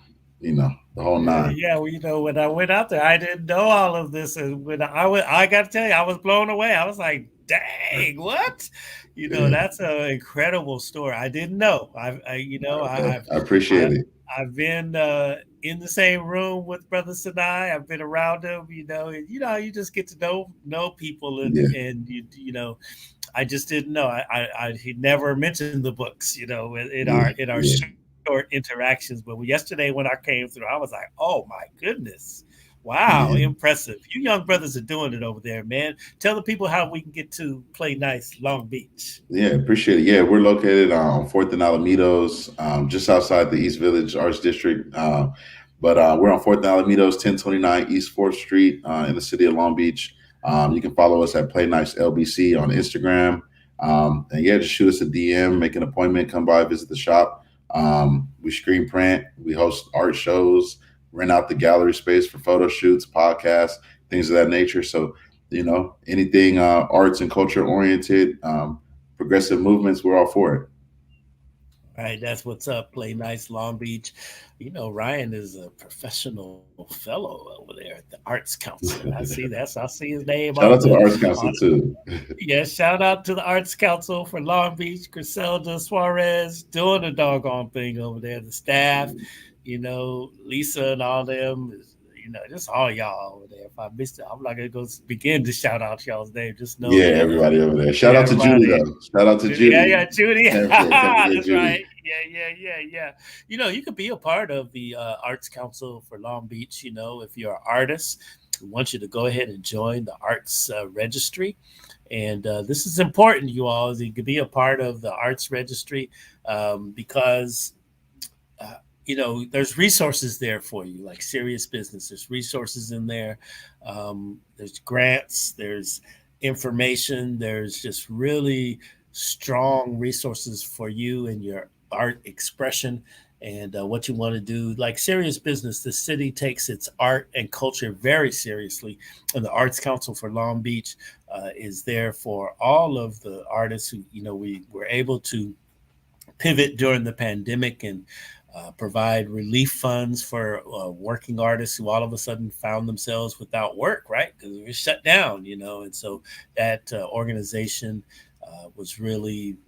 the whole Yeah, nine. yeah. Well, when I went out there, I didn't know all of this, and when I went, I got to tell you, I was blown away. I was like, "Dang, what?" Yeah, That's an incredible story. I didn't know. okay. I I, appreciate it. I've been in the same room with Brother Sinai. I've been around him. And you just get to know people, and Yeah, I just didn't know. He never mentioned the books, yeah, in our yeah, short interactions. But yesterday when I came through, I was like, oh my goodness. Wow, yeah. impressive. You young brothers are doing it over there, man. Tell the people how we can get to Play Nice, Long Beach. Yeah, appreciate it. Yeah, we're located on Fourth and Alamitos, just outside the East Village Arts District. But we're on Fourth and Alamitos, 1029 East Fourth Street, in the city of Long Beach. You can follow us at Play Nice LBC on Instagram. And yeah, just shoot us a DM, make an appointment, come by, visit the shop. We screen print, we host art shows, rent out the gallery space for photo shoots, podcasts, things of that nature. So anything arts and culture oriented, progressive movements, we're all for it. All right, that's what's up. Play Nice, Long Beach. Ryan is a professional fellow over there at the Arts Council. I see his name Shout out to the Arts Council on too. Yeah, shout out to the Arts Council for Long Beach, Griselda Suarez doing the doggone thing over there. The staff, Lisa and all them, just all y'all over there. If I missed it, I'm not gonna go begin to shout out y'all's name. Just know Yeah, that everybody over there. Shout out to Judy everybody, though. Shout out to Judy, yeah, Judy. yeah, Judy, Can't forget that's right. Judy. Yeah. You could be a part of the Arts Council for Long Beach. If you're an artist, we want you to go ahead and join the Arts Registry. And this is important, you all, is you could be a part of the Arts Registry because uh, there's resources there for you, like serious business. There's resources in there. There's grants. There's information. There's just really strong resources for you and your art expression and what you want to do. Like serious business, the city takes its art and culture very seriously, and the Arts Council for Long Beach is there for all of the artists who we were able to pivot during the pandemic and provide relief funds for working artists who all of a sudden found themselves without work, right? Because we were shut down, and so that organization was really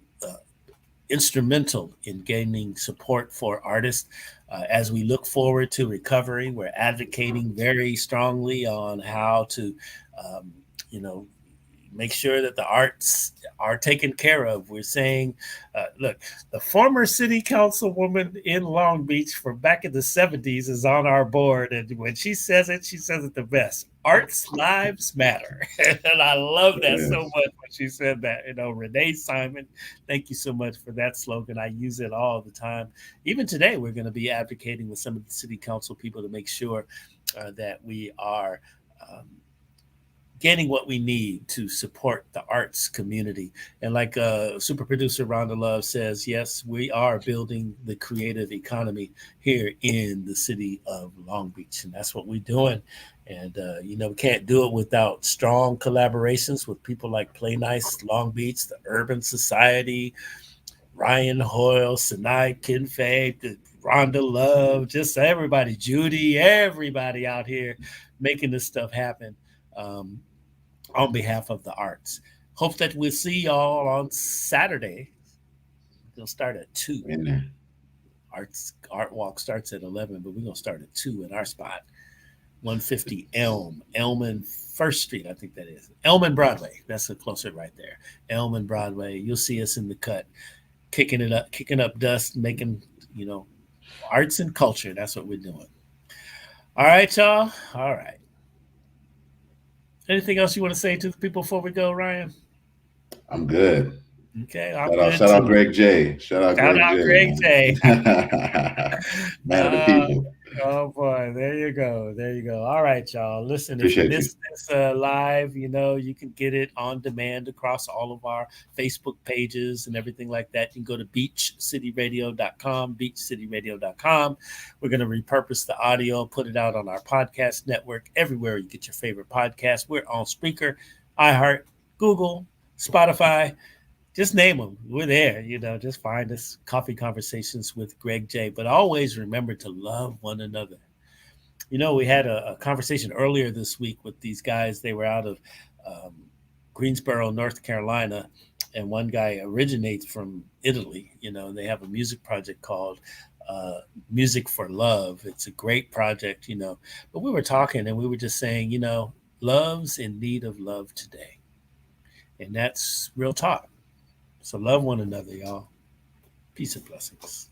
instrumental in gaining support for artists. As we look forward to recovery, we're advocating very strongly on how to, um, you know, make sure that the arts are taken care of. We're saying, look, the former city councilwoman in Long Beach from back in the 70s is on our board. And when she says it the best. Arts lives matter. And I love that so Yes. much when she said that. Renee Simon, thank you so much for that slogan. I use it all the time. Even today, we're going to be advocating with some of the city council people to make sure that we are. Um, getting what we need to support the arts community. And like super producer Rhonda Love says, yes, we are building the creative economy here in the city of Long Beach. And that's what we're doing. And, we can't do it without strong collaborations with people like Play Nice Long Beach, the Urban Society, Ryan Hoyle, Sinai Kinfei, Rhonda Love, just everybody, Judy, everybody out here making this stuff happen. Um, on behalf of the arts. Hope that we'll see y'all on Saturday. We'll start at 2. In there. Art walk starts at 11, but we're going to start at 2 in our spot. 150 Elm and First Street, I think that is. Elm and Broadway. That's the closer right there. Elm and Broadway. You'll see us in the cut, kicking up dust, making, arts and culture. That's what we're doing. All right, y'all. All right. Anything else you want to say to the people before we go, Ryan? I'm good. Okay, I'm good Shout out too. Greg J. Shout out Shout Greg out J, Greg J. man. Man of the uh, people. oh boy, there you go. There you go. All right, y'all. Listen, if you Appreciate you. missed this live, you can get it on demand across all of our Facebook pages and everything like that. You can go to beachcityradio.com, beachcityradio.com. We're going to repurpose the audio, put it out on our podcast network, everywhere you get your favorite podcast. We're on Spreaker, iHeart, Google, Spotify, just name them. We're there. Just find us. Coffee Conversations with Greg J. But always remember to love one another. We had a conversation earlier this week with these guys. They were out of um, Greensboro, North Carolina, and one guy originates from Italy. They have a music project called uh, Music for Love. It's a great project. But we were talking and we were just saying, love's in need of love today, and that's real talk. So love one another, y'all. Peace and blessings.